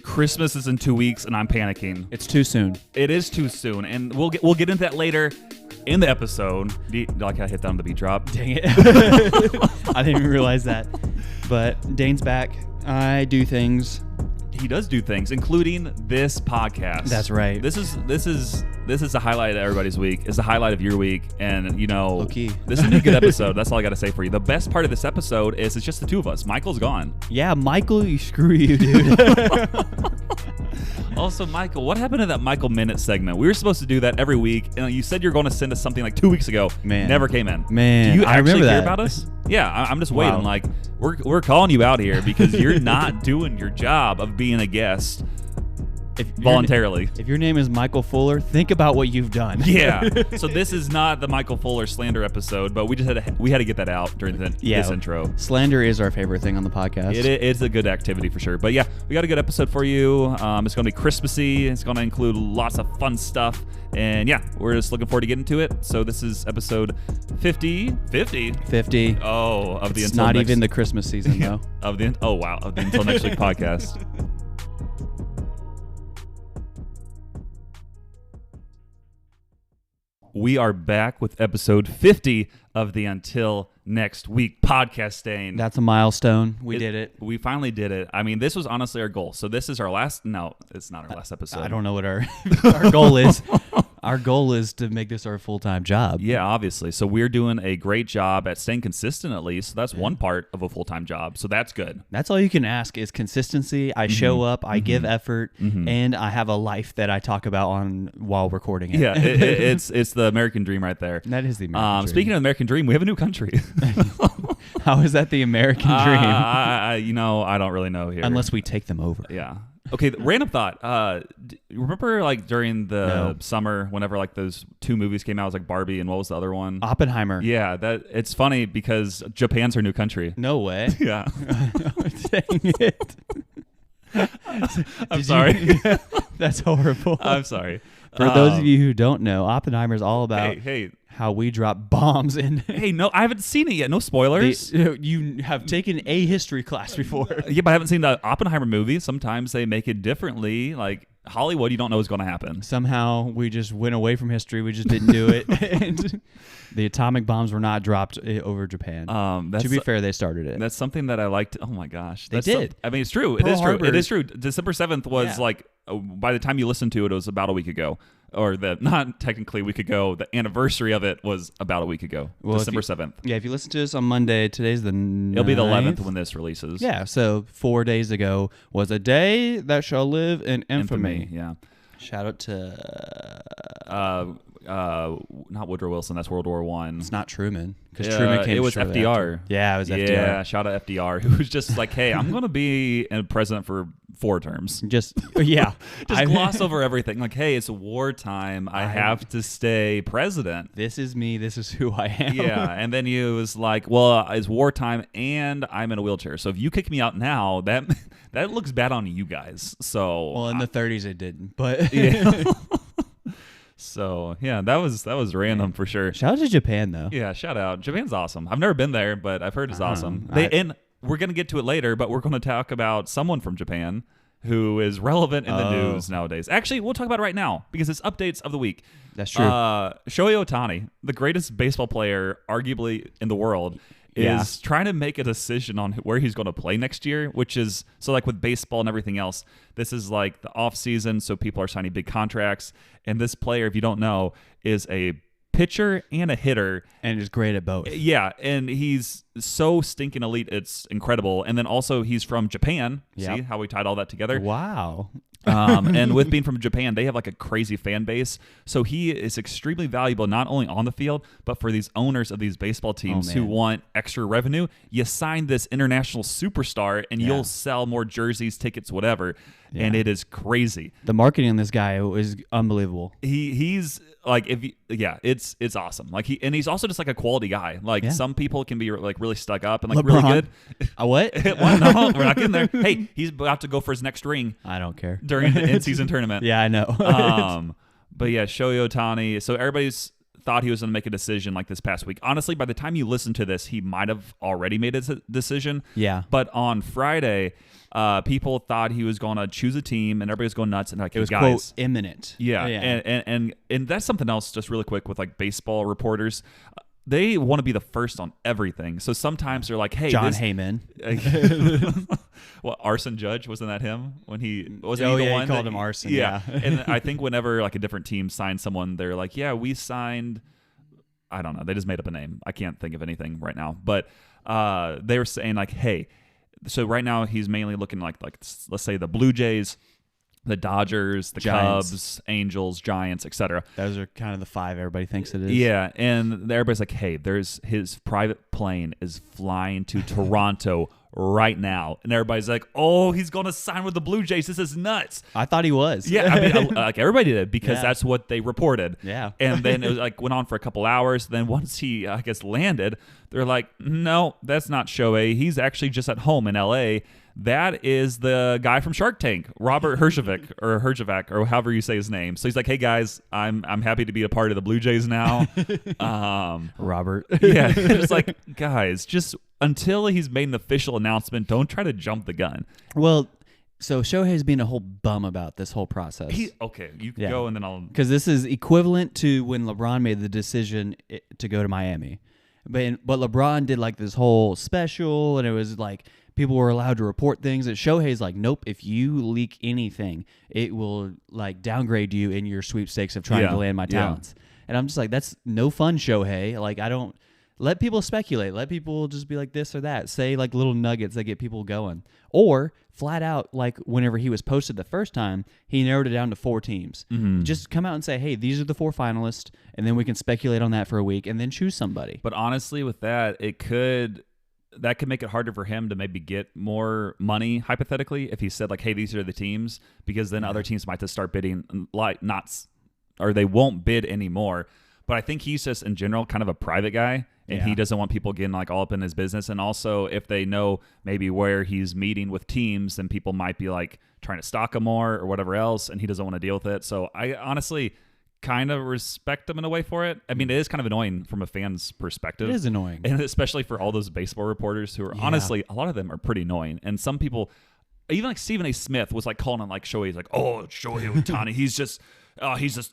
Christmas is in 2 weeks, and I'm panicking. It's too soon. It is too soon, and we'll get into that later in the episode. Like I hit down the beat drop. Dang it. I didn't even realize that. But Dane's back. I do things. He does do things, including this podcast. That's right. This is the highlight of everybody's week. It's the highlight of your week, and Low-key. This is a good episode. That's all I got to say for you. The best part of this episode is it's just the two of us. Michael's gone. Yeah, Michael, screw you, dude. Also, Michael, what happened to that Michael Minute segment? We were supposed to do that every week, and you said you were going to send us something like 2 weeks ago. Man, never came in. Man, do you I actually remember care that. about us? Yeah, I'm just waiting. Wow. Like we're calling you out here because you're not doing your job of being a guest. Voluntarily. If your name is Michael Fuller, think about what you've done. Yeah. So this is not the Michael Fuller slander episode, but we had to get that out during this intro. Slander is our favorite thing on the podcast. It's a good activity for sure. But yeah, we got a good episode for you. It's going to be Christmassy. It's going to include lots of fun stuff. And yeah, we're just looking forward to getting to it. So this is episode 50. 50. Oh, of the It's Until not Next, even the Christmas season, though. of the Until Next Week podcast. We are back with episode 50 of the Until Next Week podcast, Dane. That's a milestone. We did it. We finally did it. I mean, this was honestly our goal. So this is our last... No, it's not our last episode. I don't know what our goal is. Our goal is to make this our full-time job. Yeah, obviously. So we're doing a great job at staying consistent, at least. So that's one part of a full-time job. So that's good. That's all you can ask is consistency. I show up, I give effort, and I have a life that I talk about on while recording it. Yeah, it's the American dream right there. That is the American dream. Speaking of the American dream, we have a new country. How is that the American dream? I don't really know here. Unless we take them over. Yeah. Okay, random thought. Remember like during the summer whenever like those two movies came out, it was like Barbie and what was the other one? Oppenheimer. Yeah, it's funny because Japan's her new country. No way. Yeah. Dang it. I'm sorry. That's horrible. I'm sorry. For those of you who don't know, Oppenheimer's all about how we drop bombs in. Hey, no, I haven't seen it yet. No spoilers. You have taken a history class before. Yeah, but I haven't seen the Oppenheimer movie. Sometimes they make it differently. Like Hollywood, you don't know what's going to happen. Somehow we just went away from history. We just didn't do it. And the atomic bombs were not dropped over Japan. To be fair, they started it. That's something that I liked. Oh my gosh. They did. I mean, it's true. It is true. It is true. December 7th was like, by the time you listened to it, it was about a week ago. Or not technically a week ago. The anniversary of it was about a week ago. Well, December 7th. Yeah, if you listen to this on Monday, today's the 9th. It'll be the 11th when this releases. Yeah, so 4 days ago was a day that shall live in infamy. Yeah. Shout out to... not Woodrow Wilson. That's World War One. It's not Truman. Because Truman came It was FDR. After. Yeah, it was FDR. Yeah, shout out FDR, who was just like, hey, I'm going to be a president for 4 terms. Just gloss over everything. Like, hey, it's wartime. I have to stay president. This is me. This is who I am. Yeah, and then he was like, well, it's wartime and I'm in a wheelchair. So if you kick me out now, that looks bad on you guys. So well, in the 30s it didn't, but yeah. So yeah, that was random for sure. Shout out to Japan though. Yeah, shout out. Japan's awesome. I've never been there, but I've heard it's awesome. And we're gonna get to it later, but we're gonna talk about someone from Japan who is relevant in the news nowadays. Actually, we'll talk about it right now because it's updates of the week. That's true. Shohei Ohtani, the greatest baseball player arguably in the world, is trying to make a decision on where he's going to play next year, which is, so like with baseball and everything else, this is like the off season, so people are signing big contracts. And this player, if you don't know, is a pitcher and a hitter. And is great at both. Yeah, and he's so stinking elite, it's incredible. And then also he's from Japan. Yep. See how we tied all that together? Wow. And with being from Japan, they have like a crazy fan base. So he is extremely valuable, not only on the field, but for these owners of these baseball teams who want extra revenue. You sign this international superstar and you'll sell more jerseys, tickets, whatever. Yeah. And it is crazy. The marketing on this guy is unbelievable. He's like, it's awesome. Like he's also just like a quality guy. Like some people can be like really stuck up and like LeBron. really good. What? Well, no, we're not getting there. Hey, he's about to go for his next ring. I don't care. During the in-season tournament. Yeah, I know. But yeah, Shohei Ohtani. So everybody's thought he was going to make a decision like this past week. Honestly, by the time you listen to this, he might have already made his decision. Yeah. But on Friday, people thought he was going to choose a team, and everybody was going nuts. And like, it was, guys, quote, imminent. Yeah. And that's something else just really quick with like baseball reporters. They want to be the first on everything. So sometimes they're like, hey, John Heyman. What, Arson Judge? Wasn't that him? When he was the one he called him Arson. Yeah. And I think whenever like a different team signs someone, they're like, yeah, we signed, I don't know. They just made up a name. I can't think of anything right now. But they were saying like, hey, so right now he's mainly looking like let's say the Blue Jays, the Dodgers, the Giants. Cubs, Angels, Giants, etc. Those are kind of the 5 everybody thinks it is. Yeah, and everybody's like, hey, there's his private plane is flying to Toronto right now. And everybody's like, oh, he's going to sign with the Blue Jays. This is nuts. I thought he was. Yeah, I mean, like everybody did because that's what they reported. Yeah. And then it was like went on for a couple hours. Then once he, I guess, landed, they're like, no, that's not Shohei. He's actually just at home in L.A., that is the guy from Shark Tank, Robert Herjavec, or however you say his name. So he's like, "Hey guys, I'm happy to be a part of the Blue Jays now." Robert. Yeah, it's like, guys, just until he's made an official announcement, don't try to jump the gun. Well, so Shohei's being a whole bum about this whole process. Okay, you can go and then I'll. Because this is equivalent to when LeBron made the decision to go to Miami, but LeBron did like this whole special, and it was like. People were allowed to report things. And Shohei's like, nope, if you leak anything, it will like downgrade you in your sweepstakes of trying to land my talents. And I'm just like, that's no fun, Shohei. Like, I don't let people speculate. Let people just be like this or that. Say like little nuggets that get people going. Or flat out, like whenever he was posted the first time, he narrowed it down to 4 teams. Mm-hmm. Just come out and say, hey, these are the 4 finalists. And then we can speculate on that for a week and then choose somebody. But honestly, with that, that could make it harder for him to maybe get more money, hypothetically, if he said, like, hey, these are the teams, because then other teams might just start bidding, or they won't bid anymore. But I think he's just, in general, kind of a private guy, and he doesn't want people getting, like, all up in his business. And also, if they know maybe where he's meeting with teams, then people might be, like, trying to stalk him more or whatever else, and he doesn't want to deal with it. So I honestly kind of respect him in a way for it. I mean, it is kind of annoying from a fan's perspective. It is annoying. And especially for all those baseball reporters who are honestly, a lot of them are pretty annoying. And some people, even like Stephen A. Smith was like calling him like Shohei. He's like, oh, Shohei Ohtani, he's just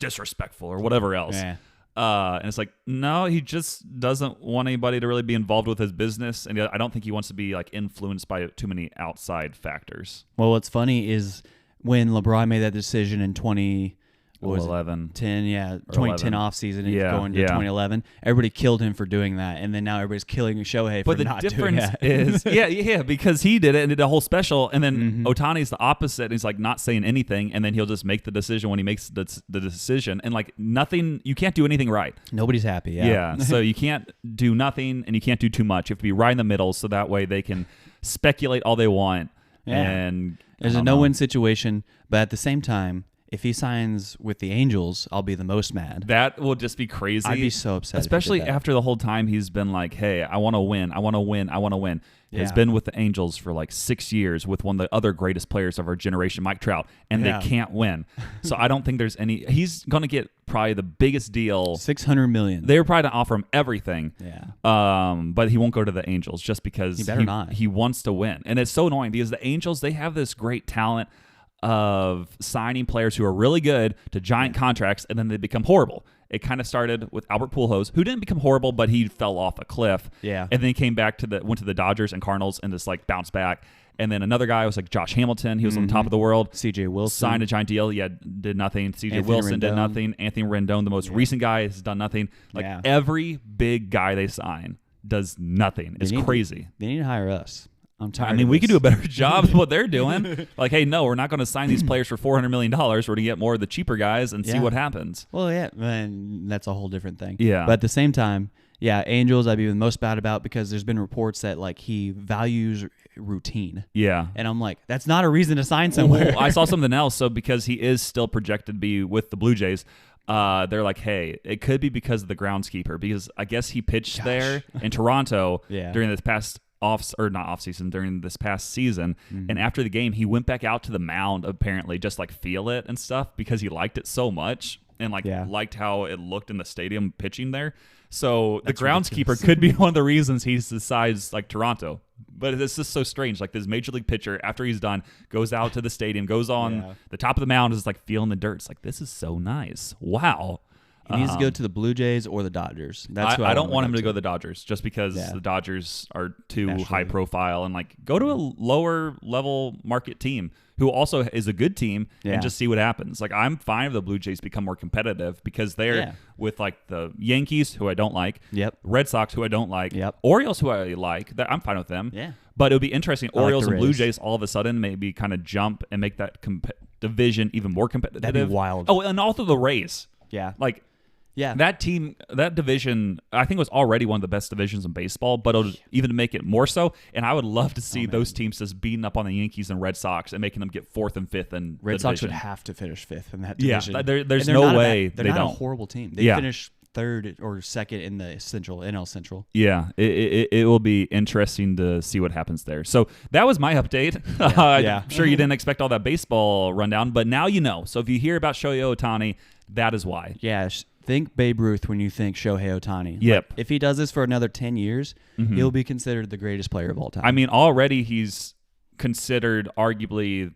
disrespectful or whatever else. Yeah. And it's like, no, he just doesn't want anybody to really be involved with his business. And I don't think he wants to be like influenced by too many outside factors. Well, what's funny is when LeBron made that decision in 2010 offseason and going to 2011. Everybody killed him for doing that, and then now everybody's killing Shohei for not doing that. But the difference is, because he did it and did a whole special, and then Ohtani's the opposite. And he's like not saying anything, and then he'll just make the decision when he makes the decision, and like nothing, you can't do anything right. Nobody's happy. Yeah. So you can't do nothing, and you can't do too much. You have to be right in the middle, so that way they can speculate all they want. Yeah. And there's a no-win situation, but at the same time, if he signs with the Angels, I'll be the most mad. That will just be crazy. I'd be so upset. Especially after the whole time he's been like, hey, I want to win. I want to win. I want to win. Yeah. He's been with the Angels for like 6 years with one of the other greatest players of our generation, Mike Trout, and they can't win. So I don't think there's any. He's going to get probably the biggest deal. $600 million. They were probably going to offer him everything. Yeah. But he won't go to the Angels just because he wants to win. And it's so annoying because the Angels, they have this great talent of signing players who are really good to giant contracts, and then they become horrible. It kind of started with Albert Pujols, who didn't become horrible, but he fell off a cliff. Yeah. And then he came back went to the Dodgers and Cardinals and just like bounced back. And then another guy was like Josh Hamilton. He was on top of the world. C.J. Wilson. Signed a giant deal. Yeah, did nothing. C.J. Wilson did nothing. Anthony Rendon, the most recent guy, has done nothing. Like every big guy they sign does nothing. It's crazy. They need to hire us. I'm tired. I mean, we could do a better job of what they're doing. Like, hey, no, we're not going to sign these players for $400 million. We're going to get more of the cheaper guys and see what happens. Well, yeah, and that's a whole different thing. Yeah. But at the same time, Angels I'd be the most bad about because there's been reports that like he values routine. Yeah. And I'm like, that's not a reason to sign somewhere. Well, I saw something else. So because he is still projected to be with the Blue Jays, they're like, hey, it could be because of the groundskeeper, because I guess he pitched there in Toronto during this past during this past season. And after the game, he went back out to the mound, apparently, just like feel it and stuff because he liked it so much. and liked how it looked in the stadium pitching there. So That's the groundskeeper ridiculous. could be one of the reasons he decides like Toronto. But it's just so strange. Like this major league pitcher, after he's done, goes out to the stadium, goes on the top of the mound, is like feeling the dirt. It's like, this is so nice. Wow. He needs to go to the Blue Jays or the Dodgers. That's who I don't want him to go to the Dodgers just because Yeah. the Dodgers are too National high League. profile, and like go to a lower level market team who also is a good team Yeah. and just see what happens. Like I'm fine if the Blue Jays become more competitive because they're with like the Yankees, who I don't like, Yep. Red Sox, who I don't like, Yep. Orioles, who I like. I'm fine with them. Yeah. But it would be interesting. I like Orioles the and Blue Rays. Jays all of a sudden maybe kind of jump and make that division even more competitive. That'd be wild. Oh, and also the Rays. Yeah. Like. Yeah. That team, that division, I think was already one of the best divisions in baseball, but it'll even make it more so. And I would love to see those teams just beating up on the Yankees and Red Sox and making them get 4th and 5th in Red the Sox would division. have to finish 5th in that Yeah, division. there's And no they're way they're they not don't. a horrible team. They Yeah. finished 3rd or 2nd in the NL Central. Yeah, it will be interesting to see what happens there. So that was my update. Yeah. I'm sure you didn't expect all that baseball rundown, but now you know. So if you hear about Shohei Ohtani, that is why. Yeah. Think Babe Ruth when you think Shohei Ohtani. Yep. Like, if he does this for another 10 years, he'll be considered the greatest player of all time. I mean, already he's considered arguably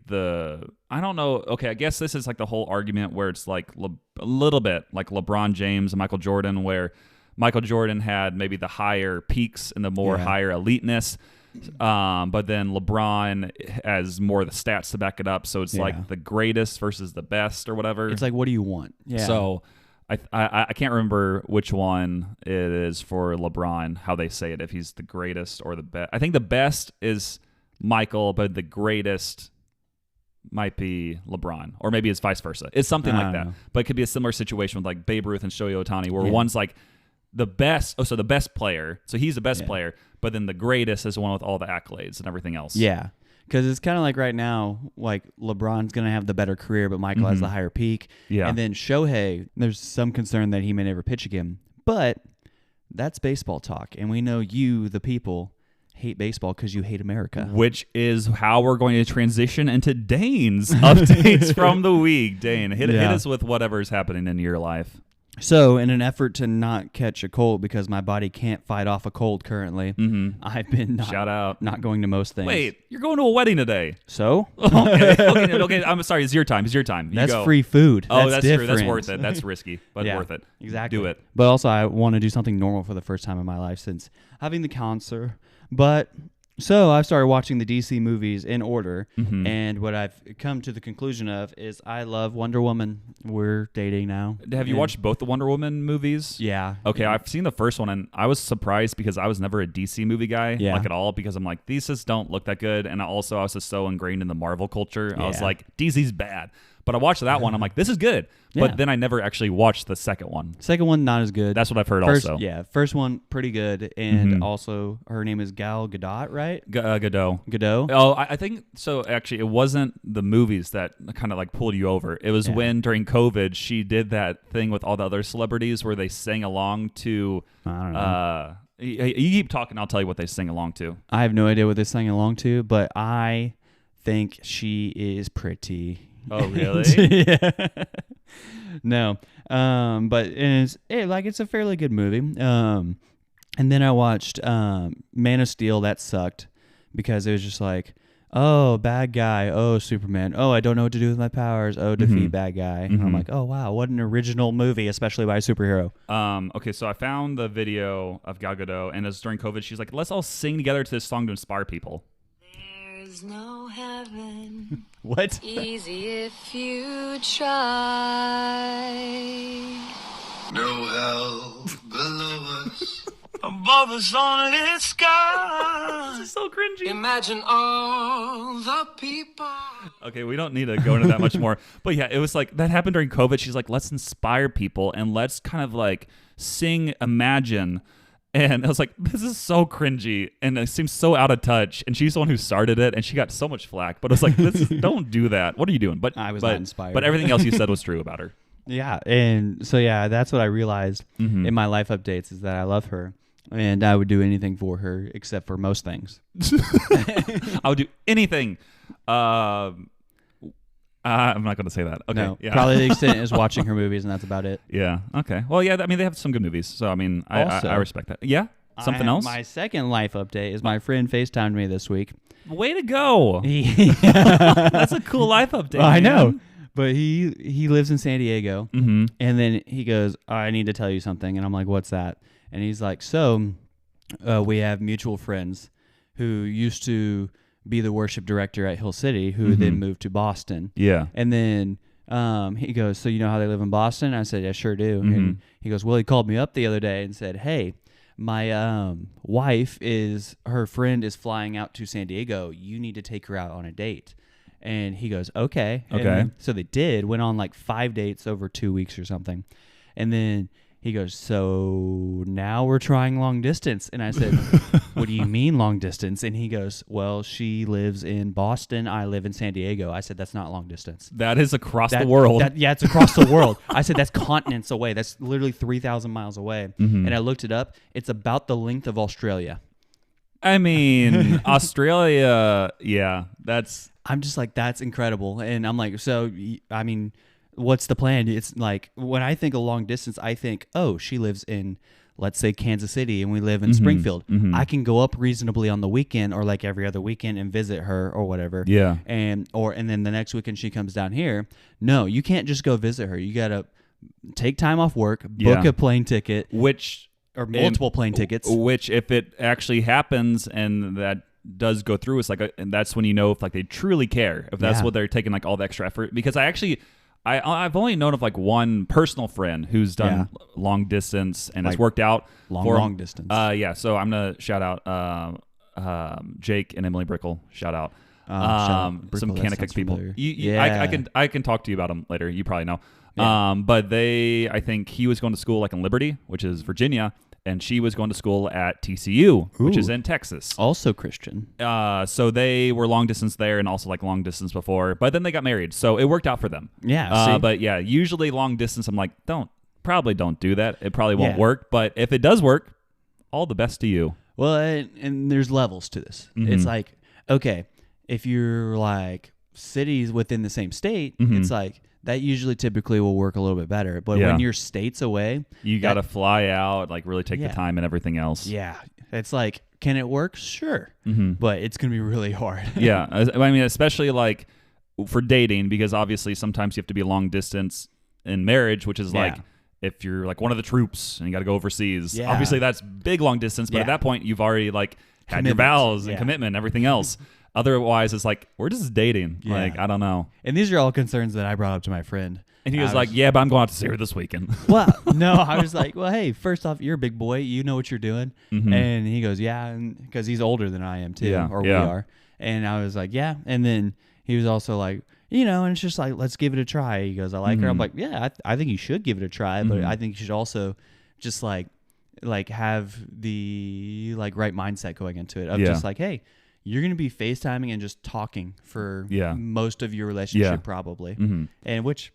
I don't know. Okay, I guess this is like the whole argument where it's like a little bit like LeBron James and Michael Jordan, where Michael Jordan had maybe the higher peaks and the more higher eliteness. But then LeBron has more of the stats to back it up. So it's like the greatest versus the best or whatever. It's like, what do you want? Yeah. So I can't remember which one it is for LeBron, how they say it, if he's the greatest or the best. I think the best is Michael, but the greatest might be LeBron, or maybe it's vice versa. It's something like that. know. But it could be a similar situation with like Babe Ruth and Shohei Ohtani, where one's like the best. Oh, so the best player. So he's the best player, but then the greatest is the one with all the accolades and everything else. Yeah. Because it's kind of like right now, like LeBron's going to have the better career, but Michael has the higher peak. Yeah. And then Shohei, there's some concern that he may never pitch again. But that's baseball talk. And we know you, the people, hate baseball because you hate America. Which is how we're going to transition into Dane's updates from the week. Dane, hit us with whatever's happening in your life. So, in an effort to not catch a cold because my body can't fight off a cold currently, I've been Shout out. not going to most things. Wait, you're going to a wedding today. So? Okay. I'm sorry. It's your time. You That's go. free food. Oh, that's different. true. That's worth it. That's risky, but worth it. Exactly. Do it. But also, I want to do something normal for the first time in my life since having the cancer. But so I've started watching the DC movies in order, and what I've come to the conclusion of is I love Wonder Woman. We're dating now. Have you watched both the Wonder Woman movies? Yeah. Okay, I've seen the first one, and I was surprised because I was never a DC movie guy, like at all, because I'm like, these just don't look that good. And also, I was just so ingrained in the Marvel culture. I was like, DC's bad. But I watched that one. I'm like, this is good. But then I never actually watched the second one. Second one, not as good. That's what I've heard first, also. Yeah, first one, pretty good. And also, her name is Gadot, right? Gadot. Gadot? Oh, I think so. Actually, it wasn't the movies that kind of like pulled you over. It was when during COVID she did that thing with all the other celebrities where they sang along to. I don't know. You keep talking. I'll tell you what they sing along to. I have no idea what they sang along to, but I think she is pretty. Oh, really? Yeah. No. But it's a fairly good movie. And then I watched Man of Steel. That sucked because it was just like, oh, bad guy. Oh, Superman. Oh, I don't know what to do with my powers. Oh, defeat bad guy. And I'm like, oh, wow, what an original movie, especially by a superhero. Okay, so I found the video of Gal Gadot, and it's during COVID. She's like, let's all sing together to this song to inspire people. There's no heaven. What? Easy if you try. No hell below us. Above us on its sky. This is so cringy. Imagine all the people. Okay, we don't need to go into that much more. But yeah, it was like that happened during COVID. She's like, let's inspire people and let's kind of like sing Imagine. And I was like, this is so cringy and it seems so out of touch. And she's the one who started it and she got so much flack. But I was like, don't do that. What are you doing? But I was not inspired. But everything else you said was true about her. Yeah, and so that's what I realized in my life updates is that I love her, and I would do anything for her except for most things. I would do anything. I'm not going to say that. Okay. No, yeah. probably the extent is watching her movies, and that's about it. Yeah. Okay. Well, yeah. I mean, they have some good movies, so I mean, I respect that. Yeah. Something else. My second life update is my friend FaceTimed me this week. Way to go! That's a cool life update. I know, but he lives in San Diego, Mm-hmm. and then he goes, "I need to tell you something," and I'm like, "What's that?" And he's like, "So, we have mutual friends who used to be the worship director at Hill City, who then moved to Boston." Yeah. And then he goes, "So you know how they live in Boston?" I said, "Yeah, sure do." Mm-hmm. And he goes, "Well, he called me up the other day and said, hey, my her friend is flying out to San Diego. You need to take her out on a date." And he goes, okay. And Okay. so they did, went on like 5 dates over 2 weeks or something. And then he goes, "So now we're trying long distance." And I said, "What do you mean long distance?" And he goes, "Well, she lives in Boston. I live in San Diego." I said, "That's not long distance." That is across the world. Yeah, it's across the world. I said, "That's continents away. That's literally 3,000 miles away." And I looked it up. It's about the length of Australia. I mean, Australia. Yeah, that's. I'm just like, that's incredible. And I'm like, so, I mean, what's the plan? It's like, when I think of long distance, I think, oh, she lives in, let's say, Kansas City, and we live in Springfield. I can go up reasonably on the weekend or like every other weekend and visit her or whatever. Yeah. And then the next weekend she comes down here. No, you can't just go visit her. You got to take time off work, book a plane ticket, or multiple plane tickets. Which, if it actually happens and that does go through, it's like, and that's when you know if like they truly care, if that's what they're taking like all the extra effort. Because I've only known of like one personal friend who's done long distance and Like has worked out long distance. Yeah, so I'm gonna shout out Jake and Emily Brickle. Shout out. Shout out. Some Brickle, that Kanakuk sounds people. familiar. I can talk to you about them later. You probably know. Yeah. But I think he was going to school like in Liberty, which is Virginia, and she was going to school at TCU, which is in Texas. Also Christian. So they were long distance there and also like long distance before, but then they got married, so it worked out for them. Yeah. See? But yeah, usually long distance, I'm like, probably don't do that. It probably won't work. But if it does work, all the best to you. Well, and there's levels to this. It's like, okay, if you're like cities within the same state, it's like that usually typically will work a little bit better. But when you're states away, you got to fly out, like really take the time and everything else. Yeah. It's like, can it work? Sure. But it's going to be really hard. Yeah. I mean, especially like for dating, because obviously sometimes you have to be long distance in marriage, which is like if you're like one of the troops and you got to go overseas. Yeah. Obviously that's big long distance, but at that point you've already like had your vows and commitment and everything else. Otherwise, it's like, we're just dating. Yeah. Like, I don't know. And these are all concerns that I brought up to my friend. And he was like, yeah, but I'm going out to see her this weekend. Well, no, I was like, well, hey, first off, you're a big boy. You know what you're doing. And he goes, yeah, because he's older than I am too, we are. And I was like, yeah. And then he was also like, and it's just like, let's give it a try. He goes, I like her. I'm like, yeah, I think you should give it a try, but I think you should also just like have the like right mindset going into it of just like, hey, you're going to be FaceTiming and just talking for most of your relationship probably. And which,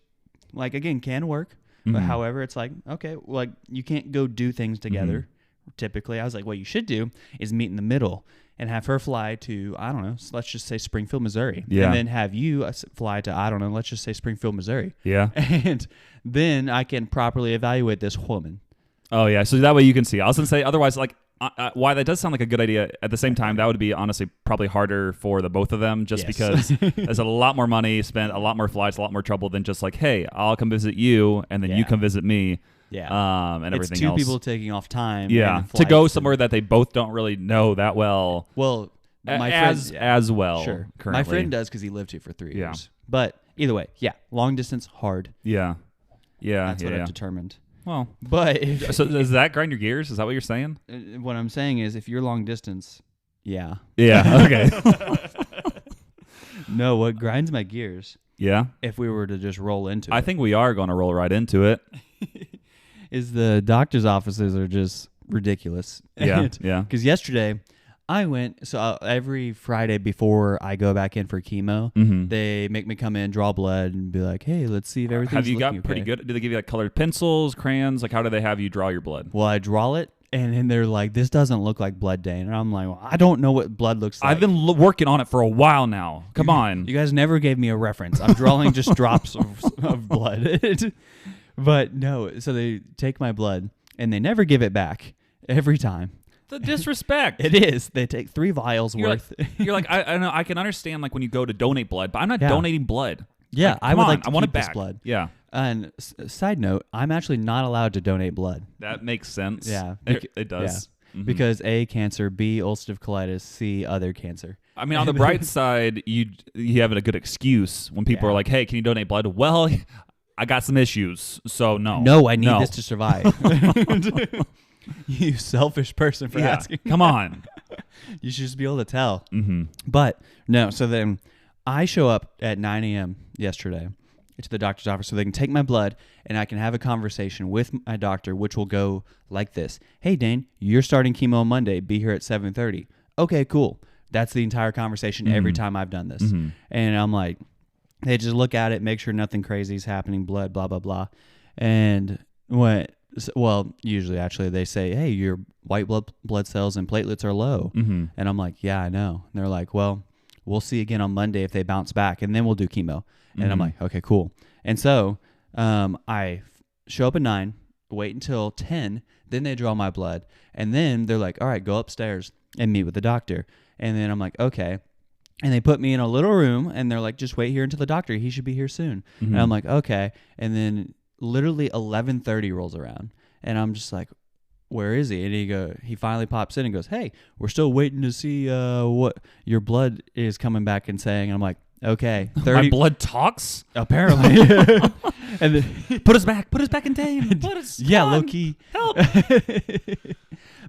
like, again, can work. But however, it's like, okay, like you can't go do things together. Typically, I was like, what you should do is meet in the middle and have her fly to, I don't know, let's just say Springfield, Missouri. Yeah. And then have you fly to, I don't know, let's just say Springfield, Missouri. Yeah. And then I can properly evaluate this woman. Oh, yeah. So that way you can see. I was going to say, otherwise, like, why that does sound like a good idea. At the same time, that would be honestly probably harder for the both of them, just because there's a lot more money spent, a lot more flights, a lot more trouble than just like, hey, I'll come visit you, and then you come visit me. Yeah. And everything it's two else. people taking off time. Yeah. And To go flights somewhere that they both don't really know that well. Well, my as friend, as well. Sure. Currently. My friend does because he lived here for 3 Yeah. years. But either way, long distance, hard. Yeah. Yeah. That's what I've determined. Well, but so does that grind your gears? Is that what you're saying? What I'm saying is, if you're long distance, Yeah. Okay. No, what grinds my gears, Yeah. if we were to just roll into I it, think we are going to roll right into it. is the doctor's offices are just ridiculous. Yeah. Yeah. Because yesterday I went, so every Friday before I go back in for chemo, they make me come in, draw blood, and be like, hey, let's see if everything's Have you got looking pretty okay. good? Do they give you like colored pencils, crayons? Like, how do they have you draw your blood? Well, I draw it, And then they're like, this doesn't look like blood, Dane. And I'm like, well, I don't know what blood looks like. I've been working on it for a while now. Come on. You guys never gave me a reference. I'm drawing just drops of blood. But no, so they take my blood and they never give it back every time. The disrespect. It is. They take 3 vials worth. You're like, I know, I can understand like when you go to donate blood, but I'm not donating blood. Yeah, like, I would like to I want keep it back. this blood. Yeah. And side note, I'm actually not allowed to donate blood. That makes sense. Yeah. It does. Yeah. Because A, cancer, B, ulcerative colitis, C, other cancer. I mean, on the bright side, you have a good excuse when people are like, hey, can you donate blood? Well, I got some issues, so no. No, I need this to survive. You selfish person for asking. Come on. You should just be able to tell. Mm-hmm. But no, so then I show up at 9 a.m. yesterday to the doctor's office so they can take my blood and I can have a conversation with my doctor, which will go like this. Hey, Dane, you're starting chemo on Monday. Be here at 7:30. Okay, cool. That's the entire conversation every time I've done this. Mm-hmm. And I'm like, they just look at it, make sure nothing crazy is happening, blood, blah, blah, blah. And usually actually they say, hey, your white blood cells and platelets are low. Mm-hmm. And I'm like, yeah, I know. And they're like, well, we'll see again on Monday if they bounce back, and then we'll do chemo. And I'm like, okay, cool. And so I show up at 9, wait until 10, then they draw my blood. And then they're like, all right, go upstairs and meet with the doctor. And then I'm like, okay. And they put me in a little room, and they're like, just wait here until the doctor. He should be here soon. Mm-hmm. And I'm like, okay. And then literally 11:30 rolls around, and I'm just like, where is he? And he finally pops in and goes, hey, we're still waiting to see what your blood is coming back and saying. And I'm like, okay. 30 My blood talks? Apparently. And then, put us back in Dane. Yeah, low key. Help.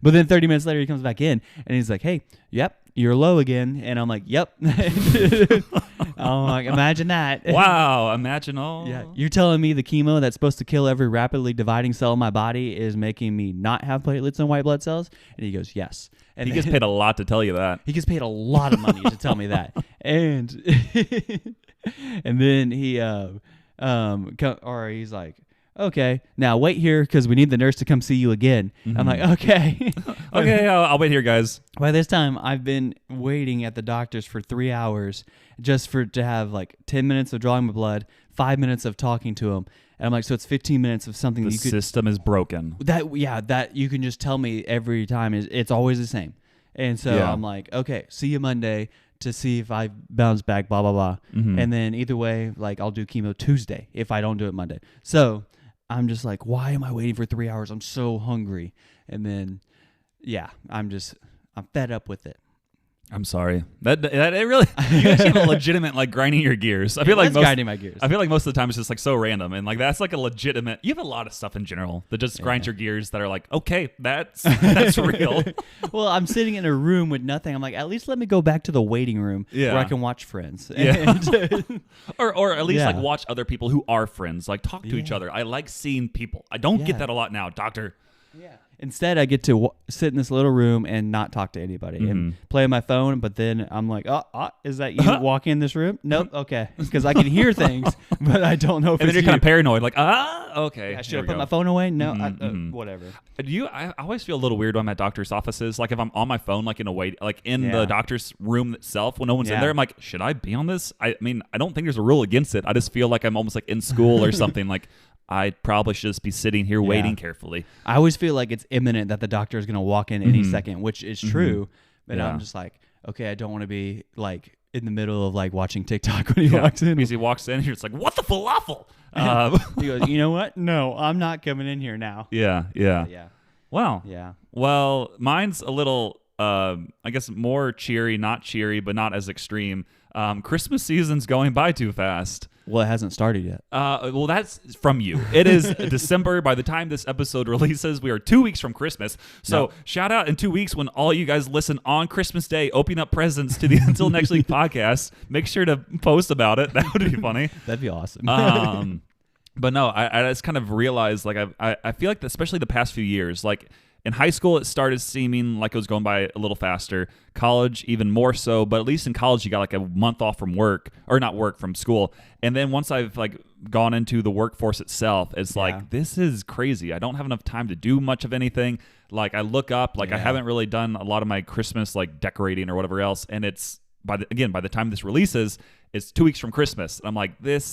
But then 30 minutes later, he comes back in, and he's like, hey, yep, you're low again. And I'm like, yep. I'm like, imagine that. Wow, imagine all. Yeah, you're telling me the chemo that's supposed to kill every rapidly dividing cell in my body is making me not have platelets and white blood cells? And he goes, yes. And he gets paid a lot to tell you that. He gets paid a lot of money to tell me that. And then he's like, okay, now wait here because we need the nurse to come see you again. Mm-hmm. I'm like, okay. Okay, I'll wait here, guys. By this time, I've been waiting at the doctor's for 3 hours just to have like 10 minutes of drawing my blood, 5 minutes of talking to him. And I'm like, so it's 15 minutes of something the system is broken. That you can just tell me every time it's always the same. And so I'm like, okay, see you Monday to see if I bounce back, blah, blah, blah. Mm-hmm. And then either way, like I'll do chemo Tuesday if I don't do it Monday. So I'm just like, why am I waiting for 3 hours? I'm so hungry. And then, I'm fed up with it. I'm sorry. That it really you actually have a legitimate like grinding your gears. I feel like grinding my gears. I feel like most of the time it's just like so random, and like that's like a legitimate. You have a lot of stuff in general that just grinds your gears that are like, okay, that's real. Well, I'm sitting in a room with nothing. I'm like, at least let me go back to the waiting room where I can watch Friends. Yeah. or at least like watch other people who are friends, like talk to each other. I like seeing people. I don't get that a lot now, doctor. Yeah. Instead, I get to sit in this little room and not talk to anybody and play on my phone. But then I'm like, is that you walking in this room? Nope. Okay. Because I can hear things, but I don't know if and it's then you're kind of paranoid. Like, okay. I should have put my phone away? No. Whatever. I always feel a little weird when I'm at doctor's offices. Like if I'm on my phone, like in the doctor's room itself when no one's in there, I'm like, should I be on this? I mean, I don't think there's a rule against it. I just feel like I'm almost like in school or something. Like I probably should just be sitting here waiting carefully. I always feel like it's imminent that the doctor is going to walk in any second, which is true. But I'm just like, okay, I don't want to be like in the middle of like watching TikTok when he walks in. Because he walks in, you're just like, what the falafel? He goes, you know what? No, I'm not coming in here now. Yeah. Wow. Yeah. Well, mine's a little, I guess, more cheery, not cheery, but not as extreme. Christmas season's going by too fast. Well, it hasn't started yet. Well, that's from you. It is December. By the time this episode releases, we are 2 weeks from Christmas. So shout out in 2 weeks when all you guys listen on Christmas Day, opening up presents to the Until Next Week podcast. Make sure to post about it. That would be funny. That'd be awesome. But no, I just kind of realized, like, I feel like, especially the past few years, like in high school, it started seeming like it was going by a little faster. College, even more so. But at least in college, you got like a month off from work, or not work, from school. And then once I've like gone into the workforce itself, it's like, this is crazy. I don't have enough time to do much of anything. Like I look up, like I haven't really done a lot of my Christmas like decorating or whatever else. And it's by the time this releases, it's 2 weeks from Christmas. And I'm like,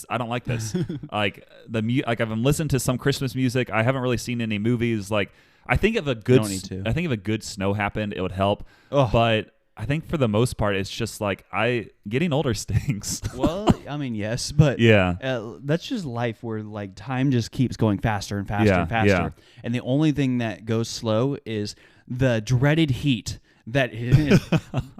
I don't like this. Like I've listened to some Christmas music. I haven't really seen any movies. Like I think if a good snow happened, it would help. Ugh. But I think for the most part, it's just like getting older stinks. Well, I mean, yes, but that's just life where like time just keeps going faster and faster and faster. Yeah. And the only thing that goes slow is the dreaded heat that is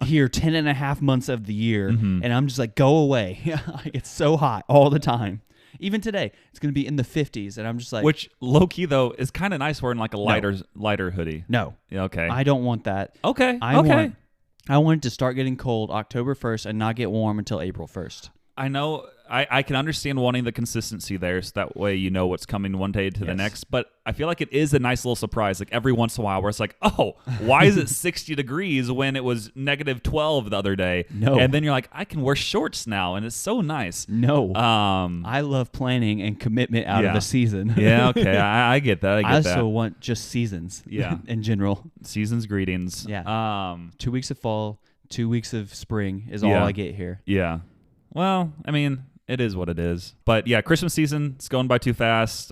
here 10 and a half months of the year. Mm-hmm. And I'm just like, go away. It's so hot all the time. Even today, it's going to be in the 50s, and I'm just like... Which, low-key, though, is kind of nice wearing like a lighter hoodie. No. Yeah, okay. I don't want that. Okay, I want it to start getting cold October 1st and not get warm until April 1st. I know. I can understand wanting the consistency there, so that way you know what's coming one day to the next. But I feel like it is a nice little surprise, like every once in a while, where it's like, oh, why is it 60 degrees when it was negative 12 the other day? No. And then you're like, I can wear shorts now, and it's so nice. No. I love planning and commitment out of the season. Yeah, okay. I get that. I also want just seasons. Yeah. In general. Seasons greetings. Yeah. 2 weeks of fall, 2 weeks of spring is all I get here. Yeah. Well, I mean, it is what it is. But yeah, Christmas season, it's going by too fast.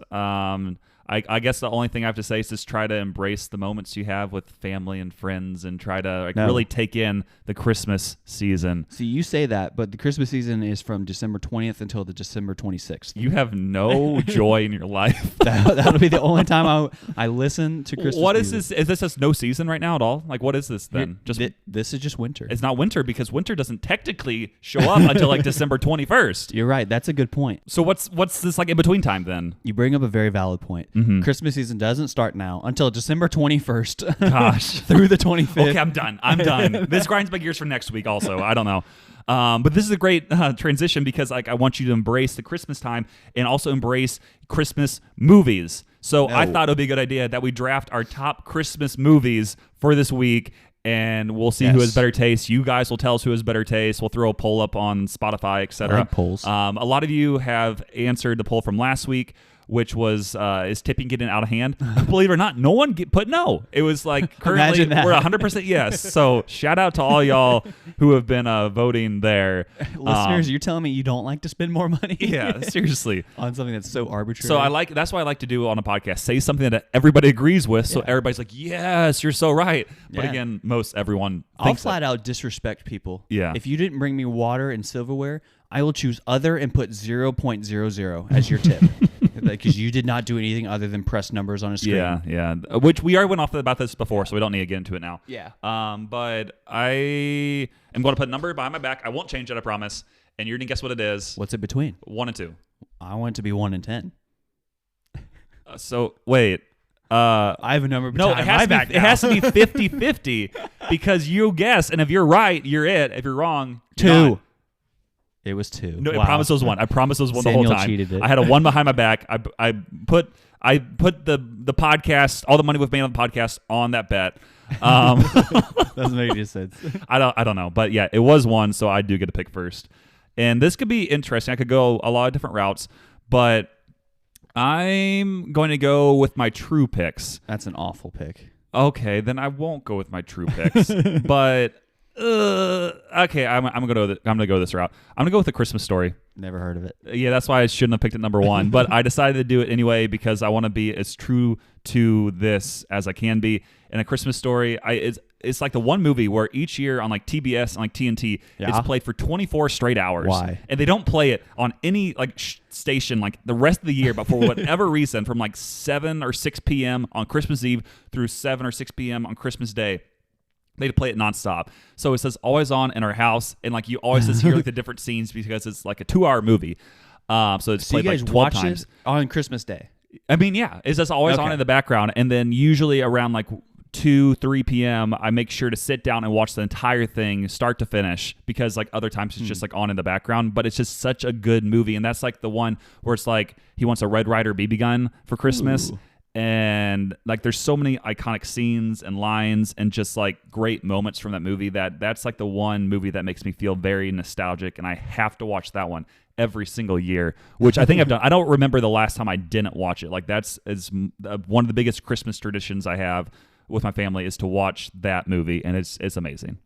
I guess the only thing I have to say is just try to embrace the moments you have with family and friends and try to really take in the Christmas season. See, you say that, but the Christmas season is from December 20th until the December 26th. You have no joy in your life. That'll be the only time I listen to Christmas What is music. this? Is this just no season right now at all? Like, what is this then? This is just winter. It's not winter because winter doesn't technically show up until like December 21st. You're right. That's a good point. So what's this like in between time then? You bring up a very valid point. Mm-hmm. Christmas season doesn't start now until December 21st. Gosh. Through the 25th. Okay, I'm done. This grinds my gears for next week also. I don't know. But this is a great transition because like I want you to embrace the Christmas time and also embrace Christmas movies. So I thought it would be a good idea that we draft our top Christmas movies for this week. And we'll see who has better taste. You guys will tell us who has better taste. We'll throw a poll up on Spotify, etc. I like polls. A lot of you have answered the poll from last week, which was, is tipping getting out of hand? Believe it or not, no one put no. It was like currently we're 100% yes. So shout out to all y'all who have been voting there. Listeners, you're telling me you don't like to spend more money? Yeah, seriously. On something that's so arbitrary. So that's what I like to do on a podcast. Say something that everybody agrees with, so everybody's like, yes, you're so right. But again, most everyone I'll flat out disrespect people. Yeah. If you didn't bring me water and silverware, I will choose other and put 0.00 as your tip. Because you did not do anything other than press numbers on a screen. Yeah. Which we already went off about this before, so we don't need to get into it now. Yeah. But I am going to put a number behind my back. I won't change it, I promise. And you're going to guess what it is. What's it between? 1 and 2. I want it to be 1 and 10. So, wait. I have a number behind my back now. It has to be 50-50 because you guess, and if you're right, you're it. If you're wrong, you're 2. not. It was 2. No, wow. I promise it was 1. I promise it was 1 Samuel the whole time. Cheated it. I had a 1 behind my back. I put the podcast, all the money we've made on the podcast, on that bet. Doesn't make any sense. I don't know, but yeah, it was 1, so I do get to pick first. And this could be interesting. I could go a lot of different routes, but I'm going to go with my true picks. That's an awful pick. Okay, then I won't go with my true picks. But okay, I'm gonna go this route. I'm gonna go with A Christmas Story. Never heard of it. Yeah, that's why I shouldn't have picked it number 1. But I decided to do it anyway because I want to be as true to this as I can be. And A Christmas Story, it's like the one movie where each year on like TBS and like TNT, it's played for 24 straight hours. Why? And they don't play it on any like station like the rest of the year, but for whatever reason, from like 7 or 6 p.m. on Christmas Eve through 7 or 6 p.m. on Christmas Day, they play it nonstop. So it says always on in our house, and like you always just hear like the different scenes because it's like a 2-hour movie. So it's played you guys like 12 watch times it on Christmas Day. I mean, yeah, it's just always on in the background, and then usually around like 2, 3 p.m., I make sure to sit down and watch the entire thing start to finish, because like other times it's just like on in the background, but it's just such a good movie. And that's like the one where it's like he wants a Red Ryder BB gun for Christmas. Ooh. And like there's so many iconic scenes and lines and just like great moments from that movie that's like the one movie that makes me feel very nostalgic, and I have to watch that one every single year, which I think I've done. I don't remember the last time I didn't watch it. Like that's one of the biggest Christmas traditions I have with my family is to watch that movie, and it's amazing.